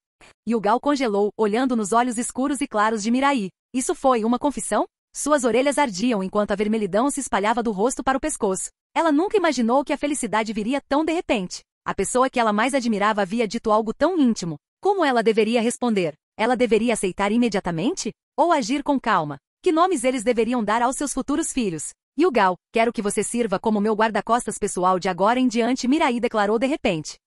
Yugal congelou, olhando nos olhos escuros e claros de Mirai. Isso foi uma confissão? Suas orelhas ardiam enquanto a vermelhidão se espalhava do rosto para o pescoço. Ela nunca imaginou que a felicidade viria tão de repente. A pessoa que ela mais admirava havia dito algo tão íntimo. Como ela deveria responder? Ela deveria aceitar imediatamente? Ou agir com calma? Que nomes eles deveriam dar aos seus futuros filhos? Yugal, quero que você sirva como meu guarda-costas pessoal de agora em diante, Mirai declarou de repente.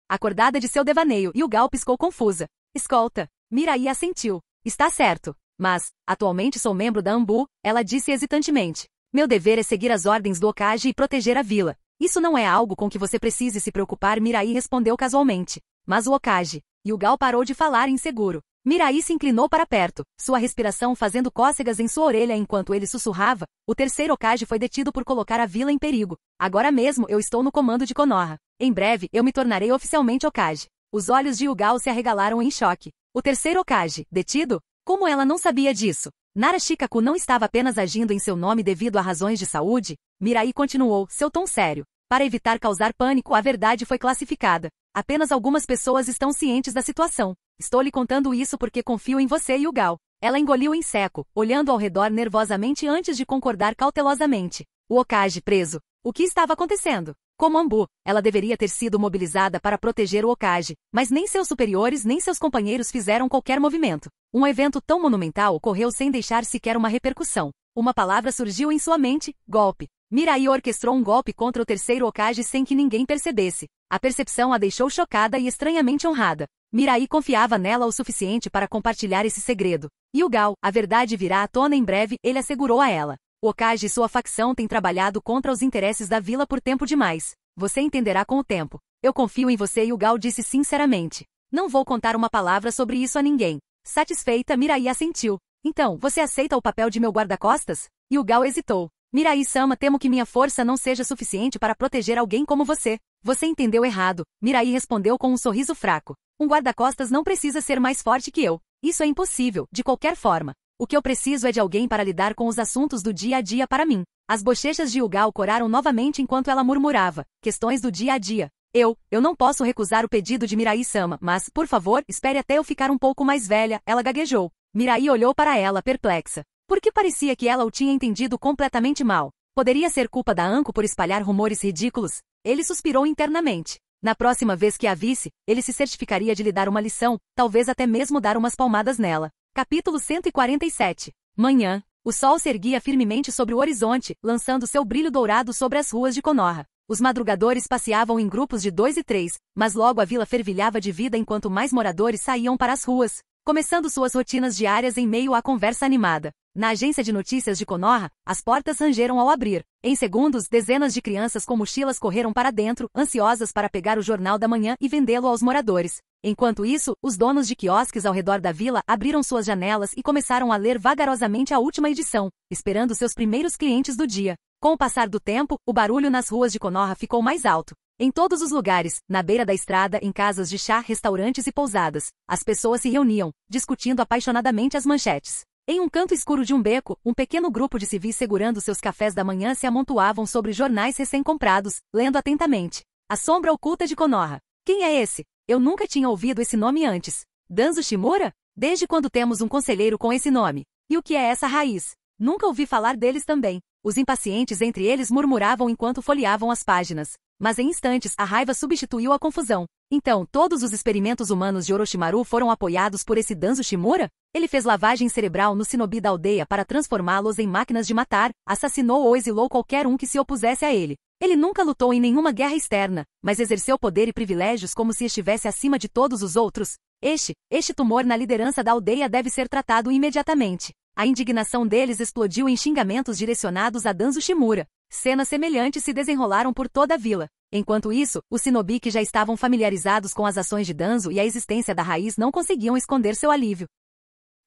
Acordada de seu devaneio, Yugal piscou confusa. Escolta. Mirai assentiu. Está certo. Mas, atualmente sou membro da Anbu, ela disse hesitantemente. Meu dever é seguir as ordens do Hokage e proteger a vila. Isso não é algo com que você precise se preocupar, Mirai respondeu casualmente. Mas o Hokage. Yugal parou de falar inseguro. Mirai se inclinou para perto, sua respiração fazendo cócegas em sua orelha enquanto ele sussurrava. O terceiro Hokage foi detido por colocar a vila em perigo. Agora mesmo eu estou no comando de Konoha. Em breve eu me tornarei oficialmente Hokage. Os olhos de Yugal se arregalaram em choque. O terceiro Hokage, detido? Como ela não sabia disso? Nara Shikaku não estava apenas agindo em seu nome devido a razões de saúde? Mirai continuou, seu tom sério. Para evitar causar pânico, a verdade foi classificada. Apenas algumas pessoas estão cientes da situação. Estou lhe contando isso porque confio em você, Yugal. Ela engoliu em seco, olhando ao redor nervosamente antes de concordar cautelosamente. O Hokage preso. O que estava acontecendo? Como Anbu, ela deveria ter sido mobilizada para proteger o Hokage, mas nem seus superiores nem seus companheiros fizeram qualquer movimento. Um evento tão monumental ocorreu sem deixar sequer uma repercussão. Uma palavra surgiu em sua mente, golpe. Mirai orquestrou um golpe contra o terceiro Hokage sem que ninguém percebesse. A percepção a deixou chocada e estranhamente honrada. Mirai confiava nela o suficiente para compartilhar esse segredo. Yugal, a verdade virá à tona em breve, ele assegurou a ela. O Hokage e sua facção têm trabalhado contra os interesses da vila por tempo demais. Você entenderá com o tempo. Eu confio em você, Yugal disse sinceramente. Não vou contar uma palavra sobre isso a ninguém. Satisfeita, Mirai assentiu. Então, você aceita o papel de meu guarda-costas? Yugal hesitou. Mirai-sama, temo que minha força não seja suficiente para proteger alguém como você. Você entendeu errado, Mirai respondeu com um sorriso fraco. Um guarda-costas não precisa ser mais forte que eu. Isso é impossível, de qualquer forma. O que eu preciso é de alguém para lidar com os assuntos do dia a dia para mim. As bochechas de Yugal coraram novamente enquanto ela murmurava. Questões do dia a dia. Eu não posso recusar o pedido de Mirai-sama, mas, por favor, espere até eu ficar um pouco mais velha, ela gaguejou. Mirai olhou para ela perplexa. Porque parecia que ela o tinha entendido completamente mal. Poderia ser culpa da Anko por espalhar rumores ridículos? Ele suspirou internamente. Na próxima vez que a visse, ele se certificaria de lhe dar uma lição, talvez até mesmo dar umas palmadas nela. Capítulo 147. Manhã. O sol se erguia firmemente sobre o horizonte, lançando seu brilho dourado sobre as ruas de Konoha. Os madrugadores passeavam em grupos de 2 e 3, mas logo a vila fervilhava de vida enquanto mais moradores saíam para as ruas, começando suas rotinas diárias em meio à conversa animada. Na agência de notícias de Konoha, as portas rangeram ao abrir. Em segundos, dezenas de crianças com mochilas correram para dentro, ansiosas para pegar o jornal da manhã e vendê-lo aos moradores. Enquanto isso, os donos de quiosques ao redor da vila abriram suas janelas e começaram a ler vagarosamente a última edição, esperando seus primeiros clientes do dia. Com o passar do tempo, o barulho nas ruas de Konoha ficou mais alto. Em todos os lugares, na beira da estrada, em casas de chá, restaurantes e pousadas, as pessoas se reuniam, discutindo apaixonadamente as manchetes. Em um canto escuro de um beco, um pequeno grupo de civis segurando seus cafés da manhã se amontoavam sobre jornais recém-comprados, lendo atentamente. A sombra oculta de Konoha. Quem é esse? Eu nunca tinha ouvido esse nome antes. Danzo Shimura? Desde quando temos um conselheiro com esse nome? E o que é essa raiz? Nunca ouvi falar deles também. Os impacientes entre eles murmuravam enquanto folheavam as páginas. Mas em instantes, a raiva substituiu a confusão. Então, todos os experimentos humanos de Orochimaru foram apoiados por esse Danzo Shimura? Ele fez lavagem cerebral no shinobi da aldeia para transformá-los em máquinas de matar, assassinou ou exilou qualquer um que se opusesse a ele. Ele nunca lutou em nenhuma guerra externa, mas exerceu poder e privilégios como se estivesse acima de todos os outros. Este tumor na liderança da aldeia deve ser tratado imediatamente. A indignação deles explodiu em xingamentos direcionados a Danzo Shimura. Cenas semelhantes se desenrolaram por toda a vila. Enquanto isso, os shinobi que já estavam familiarizados com as ações de Danzo e a existência da raiz não conseguiam esconder seu alívio.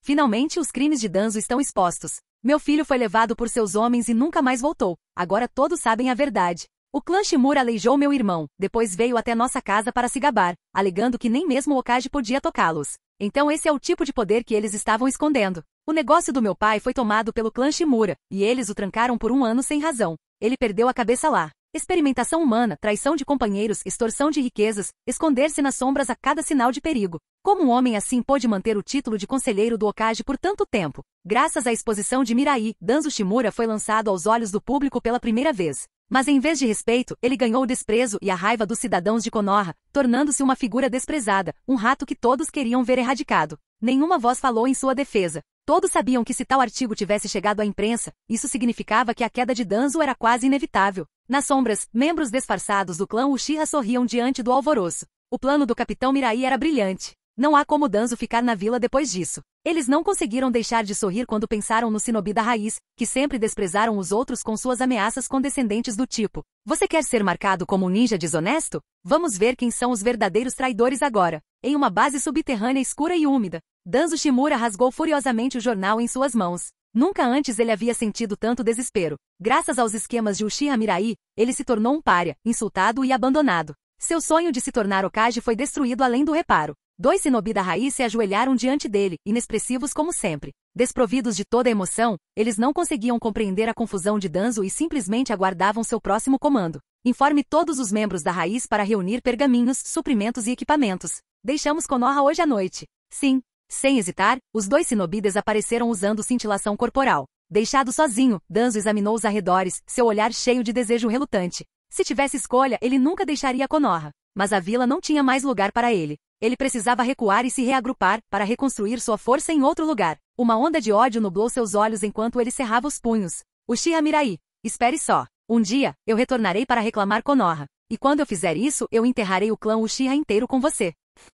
Finalmente, os crimes de Danzo estão expostos. Meu filho foi levado por seus homens e nunca mais voltou. Agora todos sabem a verdade. O clã Shimura aleijou meu irmão, depois veio até nossa casa para se gabar, alegando que nem mesmo o Hokage podia tocá-los. Então esse é o tipo de poder que eles estavam escondendo. O negócio do meu pai foi tomado pelo clã Shimura, e eles o trancaram por 1 ano sem razão. Ele perdeu a cabeça lá. Experimentação humana, traição de companheiros, extorsão de riquezas, esconder-se nas sombras a cada sinal de perigo. Como um homem assim pôde manter o título de conselheiro do Hokage por tanto tempo? Graças à exposição de Mirai, Danzo Shimura foi lançado aos olhos do público pela primeira vez. Mas em vez de respeito, ele ganhou o desprezo e a raiva dos cidadãos de Konoha, tornando-se uma figura desprezada, um rato que todos queriam ver erradicado. Nenhuma voz falou em sua defesa. Todos sabiam que se tal artigo tivesse chegado à imprensa, isso significava que a queda de Danzo era quase inevitável. Nas sombras, membros disfarçados do clã Uchiha sorriam diante do alvoroço. O plano do capitão Mirai era brilhante. Não há como Danzo ficar na vila depois disso. Eles não conseguiram deixar de sorrir quando pensaram no shinobi da raiz, que sempre desprezaram os outros com suas ameaças condescendentes do tipo: "Você quer ser marcado como um ninja desonesto? Vamos ver quem são os verdadeiros traidores agora." Em uma base subterrânea escura e úmida, Danzo Shimura rasgou furiosamente o jornal em suas mãos. Nunca antes ele havia sentido tanto desespero. Graças aos esquemas de Uchiha Mirai, ele se tornou um pária, insultado e abandonado. Seu sonho de se tornar Hokage foi destruído além do reparo. 2 shinobi da raiz se ajoelharam diante dele, inexpressivos como sempre. Desprovidos de toda emoção, eles não conseguiam compreender a confusão de Danzo e simplesmente aguardavam seu próximo comando. Informe todos os membros da raiz para reunir pergaminhos, suprimentos e equipamentos. Deixamos Konoha hoje à noite. Sim. Sem hesitar, os 2 shinobi desapareceram usando cintilação corporal. Deixado sozinho, Danzo examinou os arredores, seu olhar cheio de desejo relutante. Se tivesse escolha, ele nunca deixaria Konoha. Mas a vila não tinha mais lugar para ele. Ele precisava recuar e se reagrupar, para reconstruir sua força em outro lugar. Uma onda de ódio nublou seus olhos enquanto ele cerrava os punhos. Uchiha Mirai, espere só. Um dia, eu retornarei para reclamar Konoha. E quando eu fizer isso, eu enterrarei o clã Uchiha inteiro com você.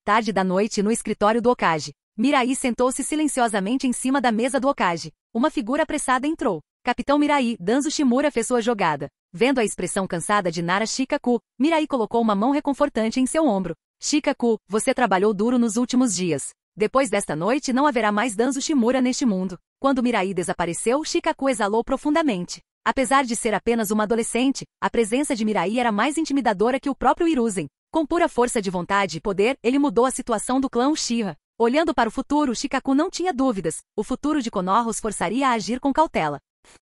Tarde da noite no escritório do Hokage. Mirai sentou-se silenciosamente em cima da mesa do Hokage. Uma figura apressada entrou. Capitão Mirai, Danzo Shimura fez sua jogada. Vendo a expressão cansada de Nara Shikaku, Mirai colocou uma mão reconfortante em seu ombro. Shikaku, você trabalhou duro nos últimos dias. Depois desta noite não haverá mais Danzo Shimura neste mundo. Quando Mirai desapareceu, Shikaku exalou profundamente. Apesar de ser apenas uma adolescente, a presença de Mirai era mais intimidadora que o próprio Hiruzen. Com pura força de vontade e poder, ele mudou a situação do clã Uchiha. Olhando para o futuro, Shikaku não tinha dúvidas. O futuro de Konoha os forçaria a agir com cautela.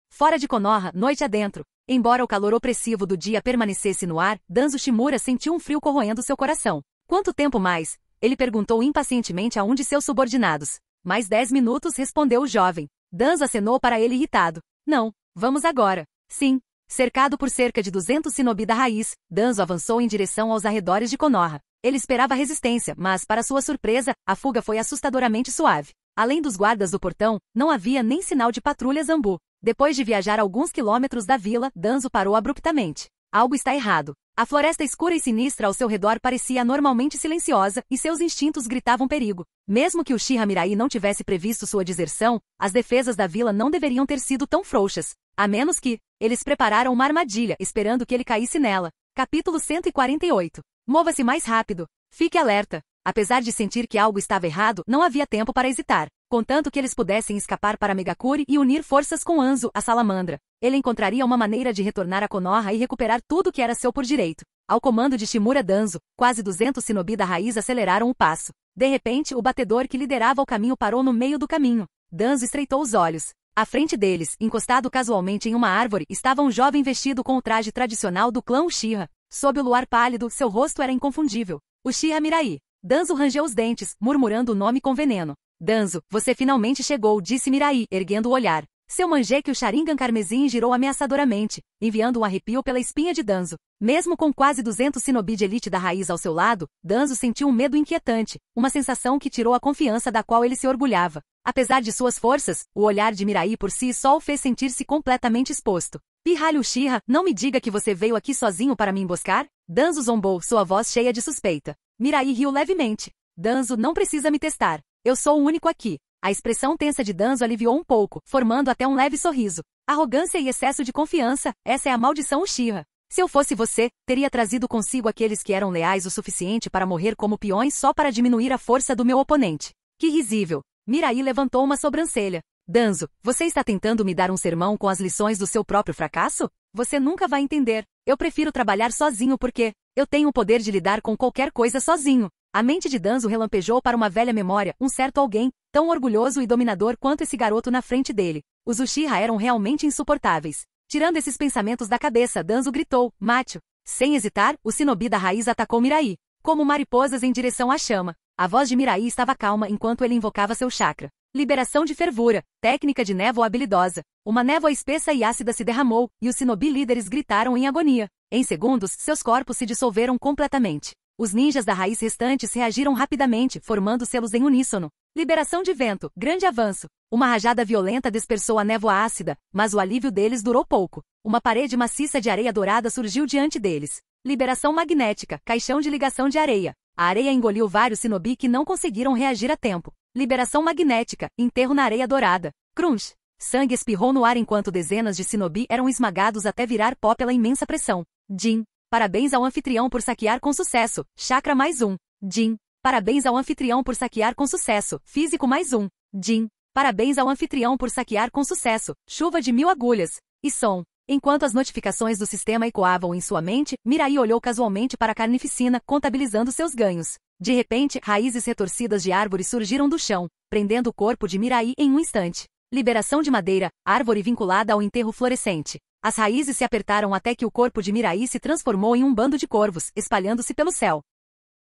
Fora de Konoha, noite adentro. Embora o calor opressivo do dia permanecesse no ar, Danzo Shimura sentiu um frio corroendo seu coração. Quanto tempo mais? Ele perguntou impacientemente a um de seus subordinados. Mais 10 minutos, respondeu o jovem. Danzo acenou para ele irritado. Não, vamos agora. Sim. Cercado por cerca de 200 shinobi da raiz, Danzo avançou em direção aos arredores de Konoha. Ele esperava resistência, mas, para sua surpresa, a fuga foi assustadoramente suave. Além dos guardas do portão, não havia nem sinal de patrulha Zambu. Depois de viajar alguns quilômetros da vila, Danzo parou abruptamente. Algo está errado. A floresta escura e sinistra ao seu redor parecia anormalmente silenciosa, e seus instintos gritavam perigo. Mesmo que Uchiha Mirai não tivesse previsto sua deserção, as defesas da vila não deveriam ter sido tão frouxas. A menos que, eles prepararam uma armadilha, esperando que ele caísse nela. Capítulo 148. Mova-se mais rápido. Fique alerta. Apesar de sentir que algo estava errado, não havia tempo para hesitar. Contanto que eles pudessem escapar para Megakuri e unir forças com Anzo, a salamandra. Ele encontraria uma maneira de retornar a Konoha e recuperar tudo que era seu por direito. Ao comando de Shimura Danzo, quase 200 shinobi da raiz aceleraram o passo. De repente, o batedor que liderava o caminho parou no meio do caminho. Danzo estreitou os olhos. À frente deles, encostado casualmente em uma árvore, estava um jovem vestido com o traje tradicional do clã Uchiha. Sob o luar pálido, seu rosto era inconfundível. Uchiha Mirai. Danzo rangeu os dentes, murmurando o nome com veneno. Danzo, você finalmente chegou, disse Mirai, erguendo o olhar. Seu manjeque o Sharingan carmesim girou ameaçadoramente, enviando um arrepio pela espinha de Danzo. Mesmo com quase 200 shinobi de elite da raiz ao seu lado, Danzo sentiu um medo inquietante, uma sensação que tirou a confiança da qual ele se orgulhava. Apesar de suas forças, o olhar de Mirai por si só o fez sentir-se completamente exposto. Pirralho Uchiha, não me diga que você veio aqui sozinho para me emboscar? Danzo zombou, sua voz cheia de suspeita. Mirai riu levemente. Danzo não precisa me testar. Eu sou o único aqui. A expressão tensa de Danzo aliviou um pouco, formando até um leve sorriso. Arrogância e excesso de confiança, essa é a maldição Uchiha. Se eu fosse você, teria trazido consigo aqueles que eram leais o suficiente para morrer como peões só para diminuir a força do meu oponente. Que risível. Mirai levantou uma sobrancelha. Danzo, você está tentando me dar um sermão com as lições do seu próprio fracasso? Você nunca vai entender. Eu prefiro trabalhar sozinho porque eu tenho o poder de lidar com qualquer coisa sozinho. A mente de Danzo relampejou para uma velha memória, um certo alguém, tão orgulhoso e dominador quanto esse garoto na frente dele. Os Uchiha eram realmente insuportáveis. Tirando esses pensamentos da cabeça, Danzo gritou, macho. Sem hesitar, o shinobi da raiz atacou Mirai, como mariposas em direção à chama. A voz de Mirai estava calma enquanto ele invocava seu chakra. Liberação de fervura, técnica de névoa habilidosa. Uma névoa espessa e ácida se derramou, e os shinobi líderes gritaram em agonia. Em segundos, seus corpos se dissolveram completamente. Os ninjas da raiz restantes reagiram rapidamente, formando selos em uníssono. Liberação de vento, grande avanço. Uma rajada violenta dispersou a névoa ácida, mas o alívio deles durou pouco. Uma parede maciça de areia dourada surgiu diante deles. Liberação magnética, caixão de ligação de areia. A areia engoliu vários shinobi que não conseguiram reagir a tempo. Liberação magnética, enterro na areia dourada. Crunch. Sangue espirrou no ar enquanto dezenas de shinobi eram esmagados até virar pó pela imensa pressão. Jin. Parabéns ao anfitrião por saquear com sucesso. Chakra mais um. Jin. Parabéns ao anfitrião por saquear com sucesso. Físico mais um. Jin. Parabéns ao anfitrião por saquear com sucesso. Chuva de 1000 agulhas. E som. Enquanto as notificações do sistema ecoavam em sua mente, Mirai olhou casualmente para a carnificina, contabilizando seus ganhos. De repente, raízes retorcidas de árvores surgiram do chão, prendendo o corpo de Mirai em um instante. Liberação de madeira, árvore vinculada ao enterro florescente. As raízes se apertaram até que o corpo de Mirai se transformou em um bando de corvos, espalhando-se pelo céu.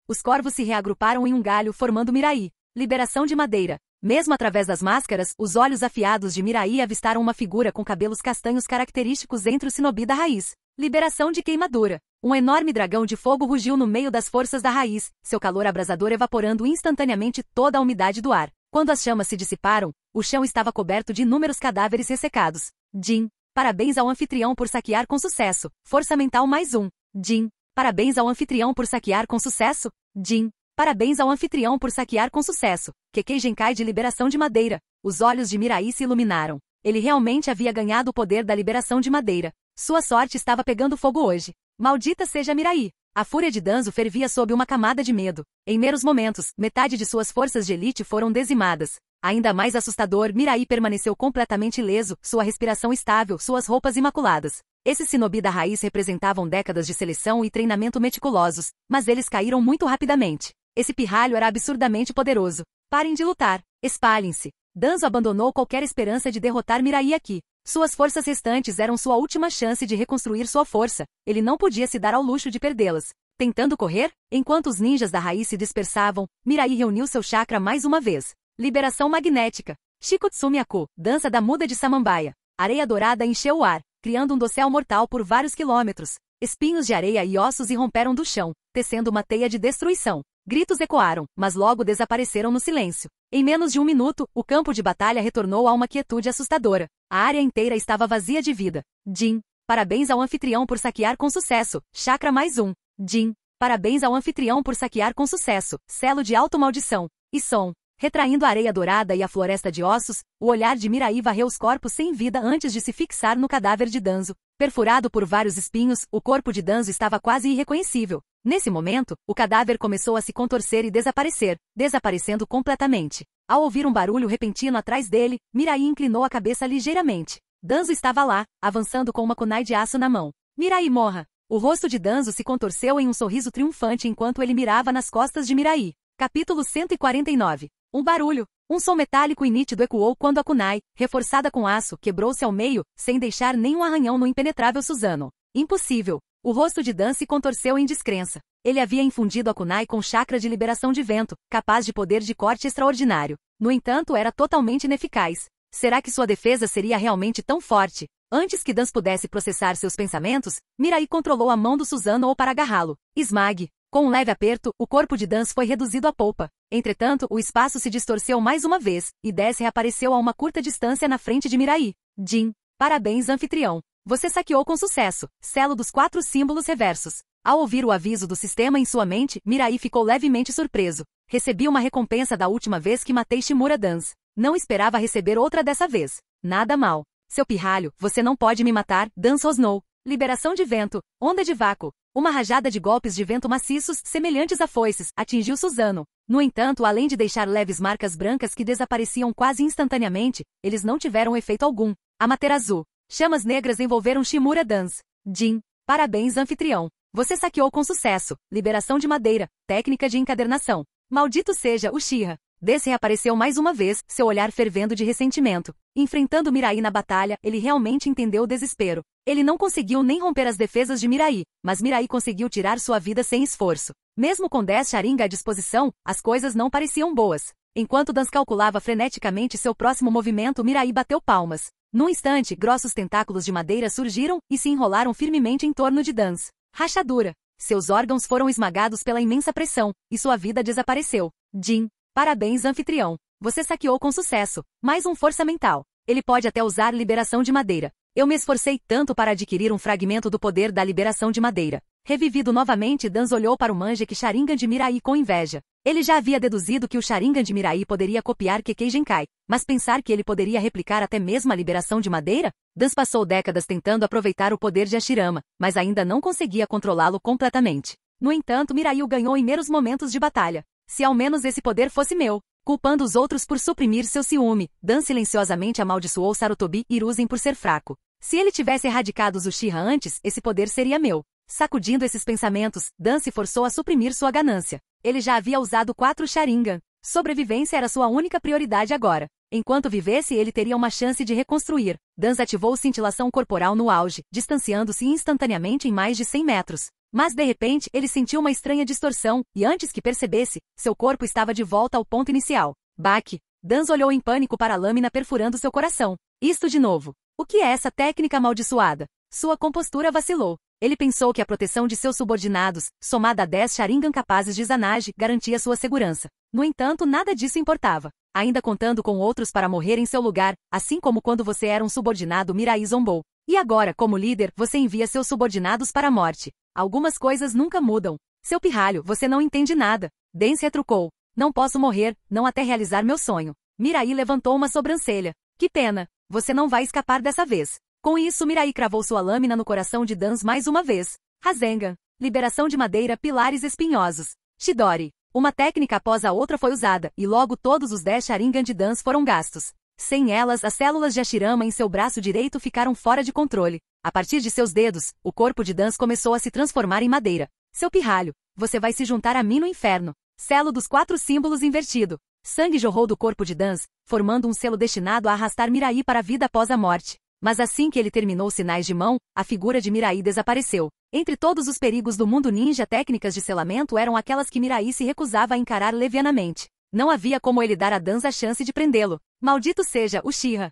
Os corvos se reagruparam em um galho, formando Mirai. Liberação de madeira. Mesmo através das máscaras, os olhos afiados de Mirai avistaram uma figura com cabelos castanhos característicos entre o shinobi da raiz. Liberação de queimadura. Um enorme dragão de fogo rugiu no meio das forças da raiz, seu calor abrasador evaporando instantaneamente toda a umidade do ar. Quando as chamas se dissiparam, o chão estava coberto de inúmeros cadáveres ressecados. Jin. Parabéns ao anfitrião por saquear com sucesso. Força mental mais um. Jin. Parabéns ao anfitrião por saquear com sucesso. Jin. Parabéns ao anfitrião por saquear com sucesso. Kekei Genkai de liberação de madeira. Os olhos de Mirai se iluminaram. Ele realmente havia ganhado o poder da liberação de madeira. Sua sorte estava pegando fogo hoje. Maldita seja Mirai. A fúria de Danzo fervia sob uma camada de medo. Em meros momentos, metade de suas forças de elite foram dizimadas. Ainda mais assustador, Mirai permaneceu completamente ileso, sua respiração estável, suas roupas imaculadas. Esses shinobi da raiz representavam décadas de seleção e treinamento meticulosos, mas eles caíram muito rapidamente. Esse pirralho era absurdamente poderoso. Parem de lutar. Espalhem-se. Danzo abandonou qualquer esperança de derrotar Mirai aqui. Suas forças restantes eram sua última chance de reconstruir sua força. Ele não podia se dar ao luxo de perdê-las. Tentando correr, enquanto os ninjas da raiz se dispersavam, Mirai reuniu seu chakra mais uma vez. Liberação magnética. Shikutsumi Aku, dança da muda de Samambaia. Areia dourada encheu o ar, criando um dossel mortal por vários quilômetros. Espinhos de areia e ossos irromperam do chão, tecendo uma teia de destruição. Gritos ecoaram, mas logo desapareceram no silêncio. Em menos de um minuto, o campo de batalha retornou a uma quietude assustadora. A área inteira estava vazia de vida. Jin. Parabéns ao anfitrião por saquear com sucesso. Chakra mais um. Jin. Parabéns ao anfitrião por saquear com sucesso. Selo de automaldição. E som. Retraindo a areia dourada e a floresta de ossos, o olhar de Mirai varreu os corpos sem vida antes de se fixar no cadáver de Danzo. Perfurado por vários espinhos, o corpo de Danzo estava quase irreconhecível. Nesse momento, o cadáver começou a se contorcer e desaparecer, desaparecendo completamente. Ao ouvir um barulho repentino atrás dele, Mirai inclinou a cabeça ligeiramente. Danzo estava lá, avançando com uma kunai de aço na mão. Mirai morra! O rosto de Danzo se contorceu em um sorriso triunfante enquanto ele mirava nas costas de Mirai. Capítulo 149. Um barulho. Um som metálico e nítido ecoou quando a kunai, reforçada com aço, quebrou-se ao meio, sem deixar nenhum arranhão no impenetrável Suzano. Impossível. O rosto de Dan se contorceu em descrença. Ele havia infundido a kunai com chakra de liberação de vento, capaz de poder de corte extraordinário. No entanto, era totalmente ineficaz. Será que sua defesa seria realmente tão forte? Antes que Dan pudesse processar seus pensamentos, Mirai controlou a mão do Suzano para agarrá-lo. Esmague. Com um leve aperto, o corpo de Dan foi reduzido a polpa. Entretanto, o espaço se distorceu mais uma vez, e Des reapareceu a uma curta distância na frente de Mirai. Jin. Parabéns, anfitrião. Você saqueou com sucesso. Selo dos 4 símbolos reversos. Ao ouvir o aviso do sistema em sua mente, Mirai ficou levemente surpreso. Recebi uma recompensa da última vez que matei Shimura Dans. Não esperava receber outra dessa vez. Nada mal. Seu pirralho, você não pode me matar, Dan rosnou. Liberação de vento, onda de vácuo. Uma rajada de golpes de vento maciços, semelhantes a foices, atingiu Suzano. No entanto, além de deixar leves marcas brancas que desapareciam quase instantaneamente, eles não tiveram efeito algum. Amaterasu. Chamas negras envolveram Shimura Dance. Jin. Parabéns, anfitrião. Você saqueou com sucesso. Liberação de madeira. Técnica de encadernação. Maldito seja, Uchiha. Desse reapareceu mais uma vez, seu olhar fervendo de ressentimento. Enfrentando Mirai na batalha, ele realmente entendeu o desespero. Ele não conseguiu nem romper as defesas de Mirai, mas Mirai conseguiu tirar sua vida sem esforço. Mesmo com 10 Sharingan à disposição, as coisas não pareciam boas. Enquanto Dans calculava freneticamente seu próximo movimento, Mirai bateu palmas. Num instante, grossos tentáculos de madeira surgiram e se enrolaram firmemente em torno de Dans. Rachadura. Seus órgãos foram esmagados pela imensa pressão, e sua vida desapareceu. Jin. Parabéns, anfitrião. Você saqueou com sucesso. Mais força mental. Ele pode até usar liberação de madeira. Eu me esforcei tanto para adquirir um fragmento do poder da liberação de madeira. Revivido novamente, Dan olhou para o Manjek Sharingan de Mirai com inveja. Ele já havia deduzido que o Sharingan de Mirai poderia copiar Kekkei Genkai, mas pensar que ele poderia replicar até mesmo a liberação de madeira? Dan passou décadas tentando aproveitar o poder de Hashirama, mas ainda não conseguia controlá-lo completamente. No entanto, Mirai o ganhou em meros momentos de batalha. Se ao menos esse poder fosse meu. Culpando os outros por suprimir seu ciúme, Dan silenciosamente amaldiçoou Sarutobi Hiruzen por ser fraco. Se ele tivesse erradicado os Uchiha antes, esse poder seria meu. Sacudindo esses pensamentos, Dan se forçou a suprimir sua ganância. Ele já havia usado 4 Sharingan. Sobrevivência era sua única prioridade agora. Enquanto vivesse, ele teria uma chance de reconstruir. Dan ativou cintilação corporal no auge, distanciando-se instantaneamente em mais de 100 metros. Mas de repente, ele sentiu uma estranha distorção, e antes que percebesse, seu corpo estava de volta ao ponto inicial. Baque. Dan olhou em pânico para a lâmina perfurando seu coração. Isto de novo. O que é essa técnica amaldiçoada? Sua compostura vacilou. Ele pensou que a proteção de seus subordinados, somada a 10 Sharingan capazes de Izanagi, garantia sua segurança. No entanto, nada disso importava. Ainda contando com outros para morrer em seu lugar, assim como quando você era um subordinado, Mirai zombou. E agora, como líder, você envia seus subordinados para a morte. Algumas coisas nunca mudam. Seu pirralho, você não entende nada. Dan retrucou. Não posso morrer, não até realizar meu sonho. Mirai levantou uma sobrancelha. Que pena. Você não vai escapar dessa vez. Com isso, Mirai cravou sua lâmina no coração de Dan mais uma vez. Rasengan. Liberação de madeira, pilares espinhosos. Chidori. Uma técnica após a outra foi usada, e logo todos os 10 Sharingan de Dan foram gastos. Sem elas, as células de Hashirama em seu braço direito ficaram fora de controle. A partir de seus dedos, o corpo de Dan começou a se transformar em madeira. Seu pirralho, você vai se juntar a mim no inferno. Selo dos 4 símbolos invertido. Sangue jorrou do corpo de Dan, formando um selo destinado a arrastar Mirai para a vida após a morte. Mas assim que ele terminou os sinais de mão, a figura de Mirai desapareceu. Entre todos os perigos do mundo ninja, técnicas de selamento eram aquelas que Mirai se recusava a encarar levianamente. Não havia como ele dar a Dan a chance de prendê-lo. Maldito seja, Uchiha.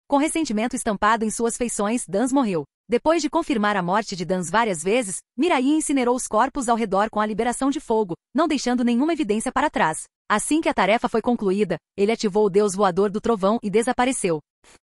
Com ressentimento estampado em suas feições, Dan morreu. Depois de confirmar a morte de Dan várias vezes, Mirai incinerou os corpos ao redor com a liberação de fogo, não deixando nenhuma evidência para trás. Assim que a tarefa foi concluída, ele ativou o deus voador do trovão e desapareceu.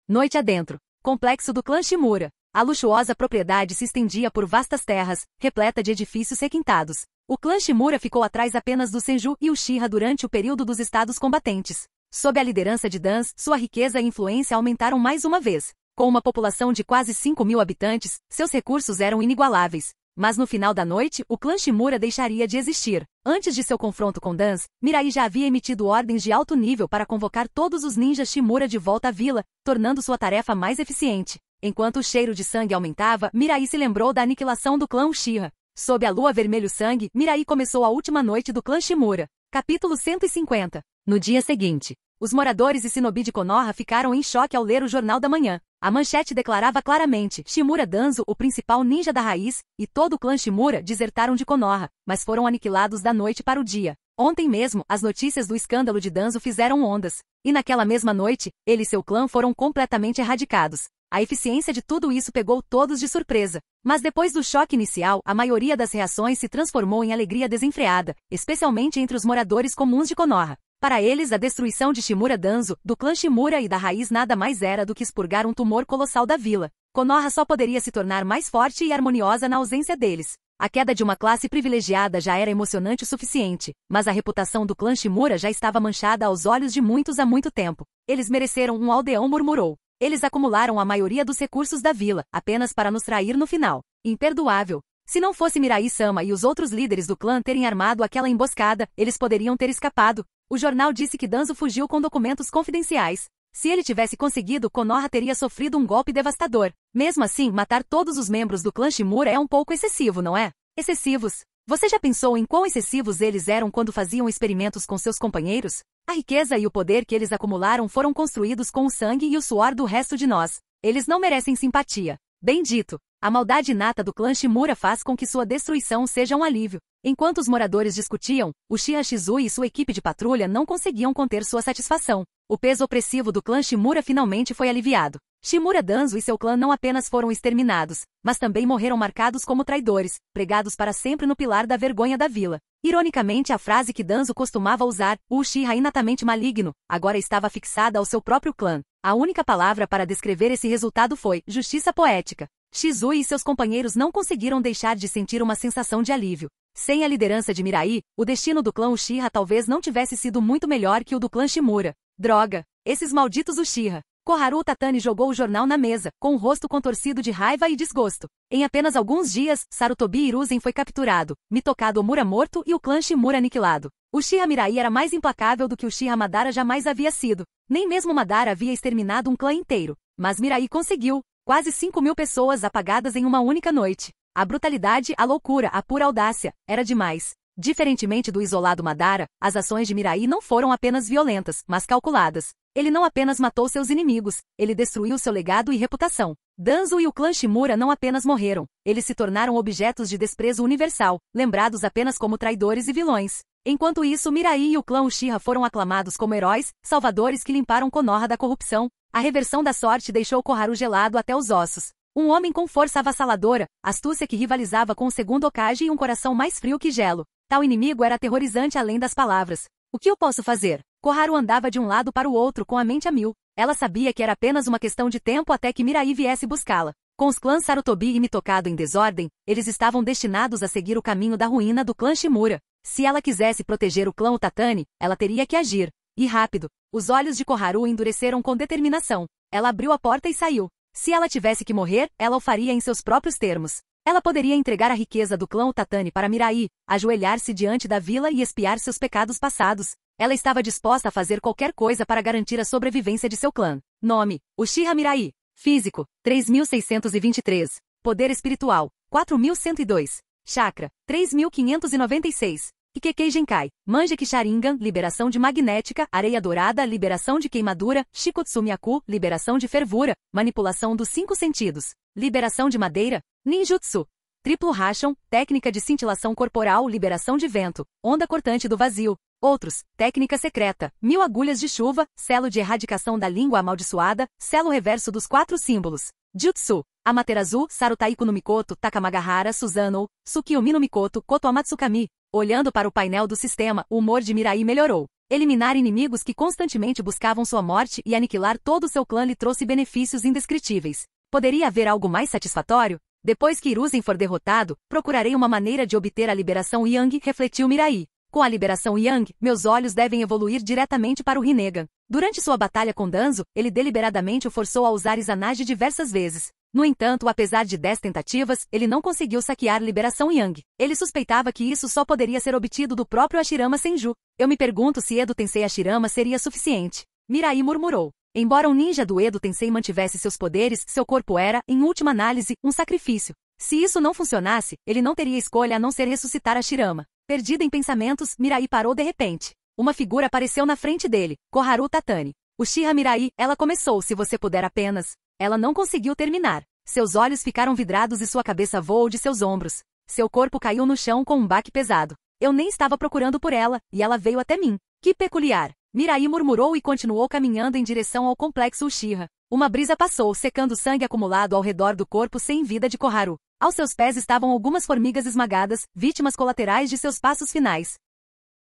Noite adentro. Complexo do clã Shimura. A luxuosa propriedade se estendia por vastas terras, repleta de edifícios requintados. O clã Shimura ficou atrás apenas do Senju e Uchiha durante o período dos estados combatentes. Sob a liderança de Dan, sua riqueza e influência aumentaram mais uma vez. Com uma população de quase 5.000 habitantes, seus recursos eram inigualáveis. Mas no final da noite, o clã Shimura deixaria de existir. Antes de seu confronto com Dan, Mirai já havia emitido ordens de alto nível para convocar todos os ninjas Shimura de volta à vila, tornando sua tarefa mais eficiente. Enquanto o cheiro de sangue aumentava, Mirai se lembrou da aniquilação do clã Uchiha. Sob a lua vermelho-sangue, Mirai começou a última noite do clã Shimura. Capítulo 150. No dia seguinte, os moradores e shinobi de Konoha ficaram em choque ao ler o Jornal da Manhã. A manchete declarava claramente: Shimura Danzo, o principal ninja da raiz, e todo o clã Shimura desertaram de Konoha, mas foram aniquilados da noite para o dia. Ontem mesmo, as notícias do escândalo de Danzo fizeram ondas. E naquela mesma noite, ele e seu clã foram completamente erradicados. A eficiência de tudo isso pegou todos de surpresa. Mas depois do choque inicial, a maioria das reações se transformou em alegria desenfreada, especialmente entre os moradores comuns de Konoha. Para eles, a destruição de Shimura Danzo, do clã Shimura e da raiz nada mais era do que expurgar um tumor colossal da vila. Konoha só poderia se tornar mais forte e harmoniosa na ausência deles. A queda de uma classe privilegiada já era emocionante o suficiente, mas a reputação do clã Shimura já estava manchada aos olhos de muitos há muito tempo. Eles mereceram um aldeão, murmurou. Eles acumularam a maioria dos recursos da vila, apenas para nos trair no final. Imperdoável. Se não fosse Mirai-sama e os outros líderes do clã terem armado aquela emboscada, eles poderiam ter escapado. O jornal disse que Danzo fugiu com documentos confidenciais. Se ele tivesse conseguido, Konoha teria sofrido um golpe devastador. Mesmo assim, matar todos os membros do clã Shimura é um pouco excessivo, não é? Excessivos. Você já pensou em quão excessivos eles eram quando faziam experimentos com seus companheiros? A riqueza e o poder que eles acumularam foram construídos com o sangue e o suor do resto de nós. Eles não merecem simpatia. Bem dito. A maldade inata do clã Shimura faz com que sua destruição seja um alívio. Enquanto os moradores discutiam, Uchiha Shizui e sua equipe de patrulha não conseguiam conter sua satisfação. O peso opressivo do clã Shimura finalmente foi aliviado. Shimura Danzo e seu clã não apenas foram exterminados, mas também morreram marcados como traidores, pregados para sempre no pilar da vergonha da vila. Ironicamente, a frase que Danzo costumava usar, o Uchiha inatamente maligno, agora estava fixada ao seu próprio clã. A única palavra para descrever esse resultado foi justiça poética. Shizui e seus companheiros não conseguiram deixar de sentir uma sensação de alívio. Sem a liderança de Mirai, o destino do clã Uchiha talvez não tivesse sido muito melhor que o do clã Shimura. Droga! Esses malditos Uchiha! Koharu Tatani jogou o jornal na mesa, com o rosto contorcido de raiva e desgosto. Em apenas alguns dias, Sarutobi Hiruzen foi capturado, Mitokado Omura morto e o clã Shimura aniquilado. Uchiha Mirai era mais implacável do que Uchiha Madara jamais havia sido. Nem mesmo Madara havia exterminado um clã inteiro. Mas Mirai conseguiu. Quase 5.000 pessoas apagadas em uma única noite. A brutalidade, a loucura, a pura audácia, era demais. Diferentemente do isolado Madara, as ações de Mirai não foram apenas violentas, mas calculadas. Ele não apenas matou seus inimigos, ele destruiu seu legado e reputação. Danzo e o clã Shimura não apenas morreram, eles se tornaram objetos de desprezo universal, lembrados apenas como traidores e vilões. Enquanto isso, Mirai e o clã Uchiha foram aclamados como heróis, salvadores que limparam Konoha da corrupção. A reversão da sorte deixou Koharu gelado até os ossos. Um homem com força avassaladora, astúcia que rivalizava com o segundo Hokage e um coração mais frio que gelo. Tal inimigo era aterrorizante além das palavras. O que eu posso fazer? Koharu andava de um lado para o outro com a mente a mil. Ela sabia que era apenas uma questão de tempo até que Mirai viesse buscá-la. Com os clãs Sarutobi e Mitokado em desordem, eles estavam destinados a seguir o caminho da ruína do clã Shimura. Se ela quisesse proteger o clã Utatani, ela teria que agir. E rápido. Os olhos de Koharu endureceram com determinação. Ela abriu a porta e saiu. Se ela tivesse que morrer, ela o faria em seus próprios termos. Ela poderia entregar a riqueza do clã Utatani para Mirai, ajoelhar-se diante da vila e expiar seus pecados passados. Ela estava disposta a fazer qualquer coisa para garantir a sobrevivência de seu clã. Nome: Uchiha Mirai. Físico: 3.623. Poder espiritual: 4.102. Chakra: 3.596. Ikekei Genkai, Manjeki Sharingan, liberação de magnética, areia dourada, liberação de queimadura, Shikotsu Myaku, liberação de fervura, manipulação dos 5 sentidos, liberação de madeira, ninjutsu, triplo rashon, técnica de cintilação corporal, liberação de vento, onda cortante do vazio. Outros, técnica secreta, 1000 agulhas de chuva, selo de erradicação da língua amaldiçoada, selo reverso dos 4 símbolos. Jutsu, Amaterasu, Sarutaiku no Mikoto, Takamagahara, Susanoo, Tsukiyomi no Mikoto, Koto Amatsukami. Olhando para o painel do sistema, o humor de Mirai melhorou. Eliminar inimigos que constantemente buscavam sua morte e aniquilar todo o seu clã lhe trouxe benefícios indescritíveis. Poderia haver algo mais satisfatório? Depois que Hiruzen for derrotado, procurarei uma maneira de obter a liberação Yang, refletiu Mirai. Com a liberação Yang, meus olhos devem evoluir diretamente para o Rinnegan. Durante sua batalha com Danzo, ele deliberadamente o forçou a usar Izanagi diversas vezes. No entanto, apesar de 10 tentativas, ele não conseguiu saquear Liberação Yang. Ele suspeitava que isso só poderia ser obtido do próprio Hashirama Senju. Eu me pergunto se Edo Tensei Hashirama seria suficiente. Mirai murmurou. Embora um ninja do Edo Tensei mantivesse seus poderes, seu corpo era, em última análise, um sacrifício. Se isso não funcionasse, ele não teria escolha a não ser ressuscitar Hashirama. Perdida em pensamentos, Mirai parou de repente. Uma figura apareceu na frente dele, Koharu Tatani. Uchiha Mirai, ela começou se você puder apenas... Ela não conseguiu terminar. Seus olhos ficaram vidrados e sua cabeça voou de seus ombros. Seu corpo caiu no chão com um baque pesado. Eu nem estava procurando por ela, e ela veio até mim. Que peculiar. Mirai murmurou e continuou caminhando em direção ao complexo Uchiha. Uma brisa passou, secando o sangue acumulado ao redor do corpo sem vida de Koharu. Aos seus pés estavam algumas formigas esmagadas, vítimas colaterais de seus passos finais.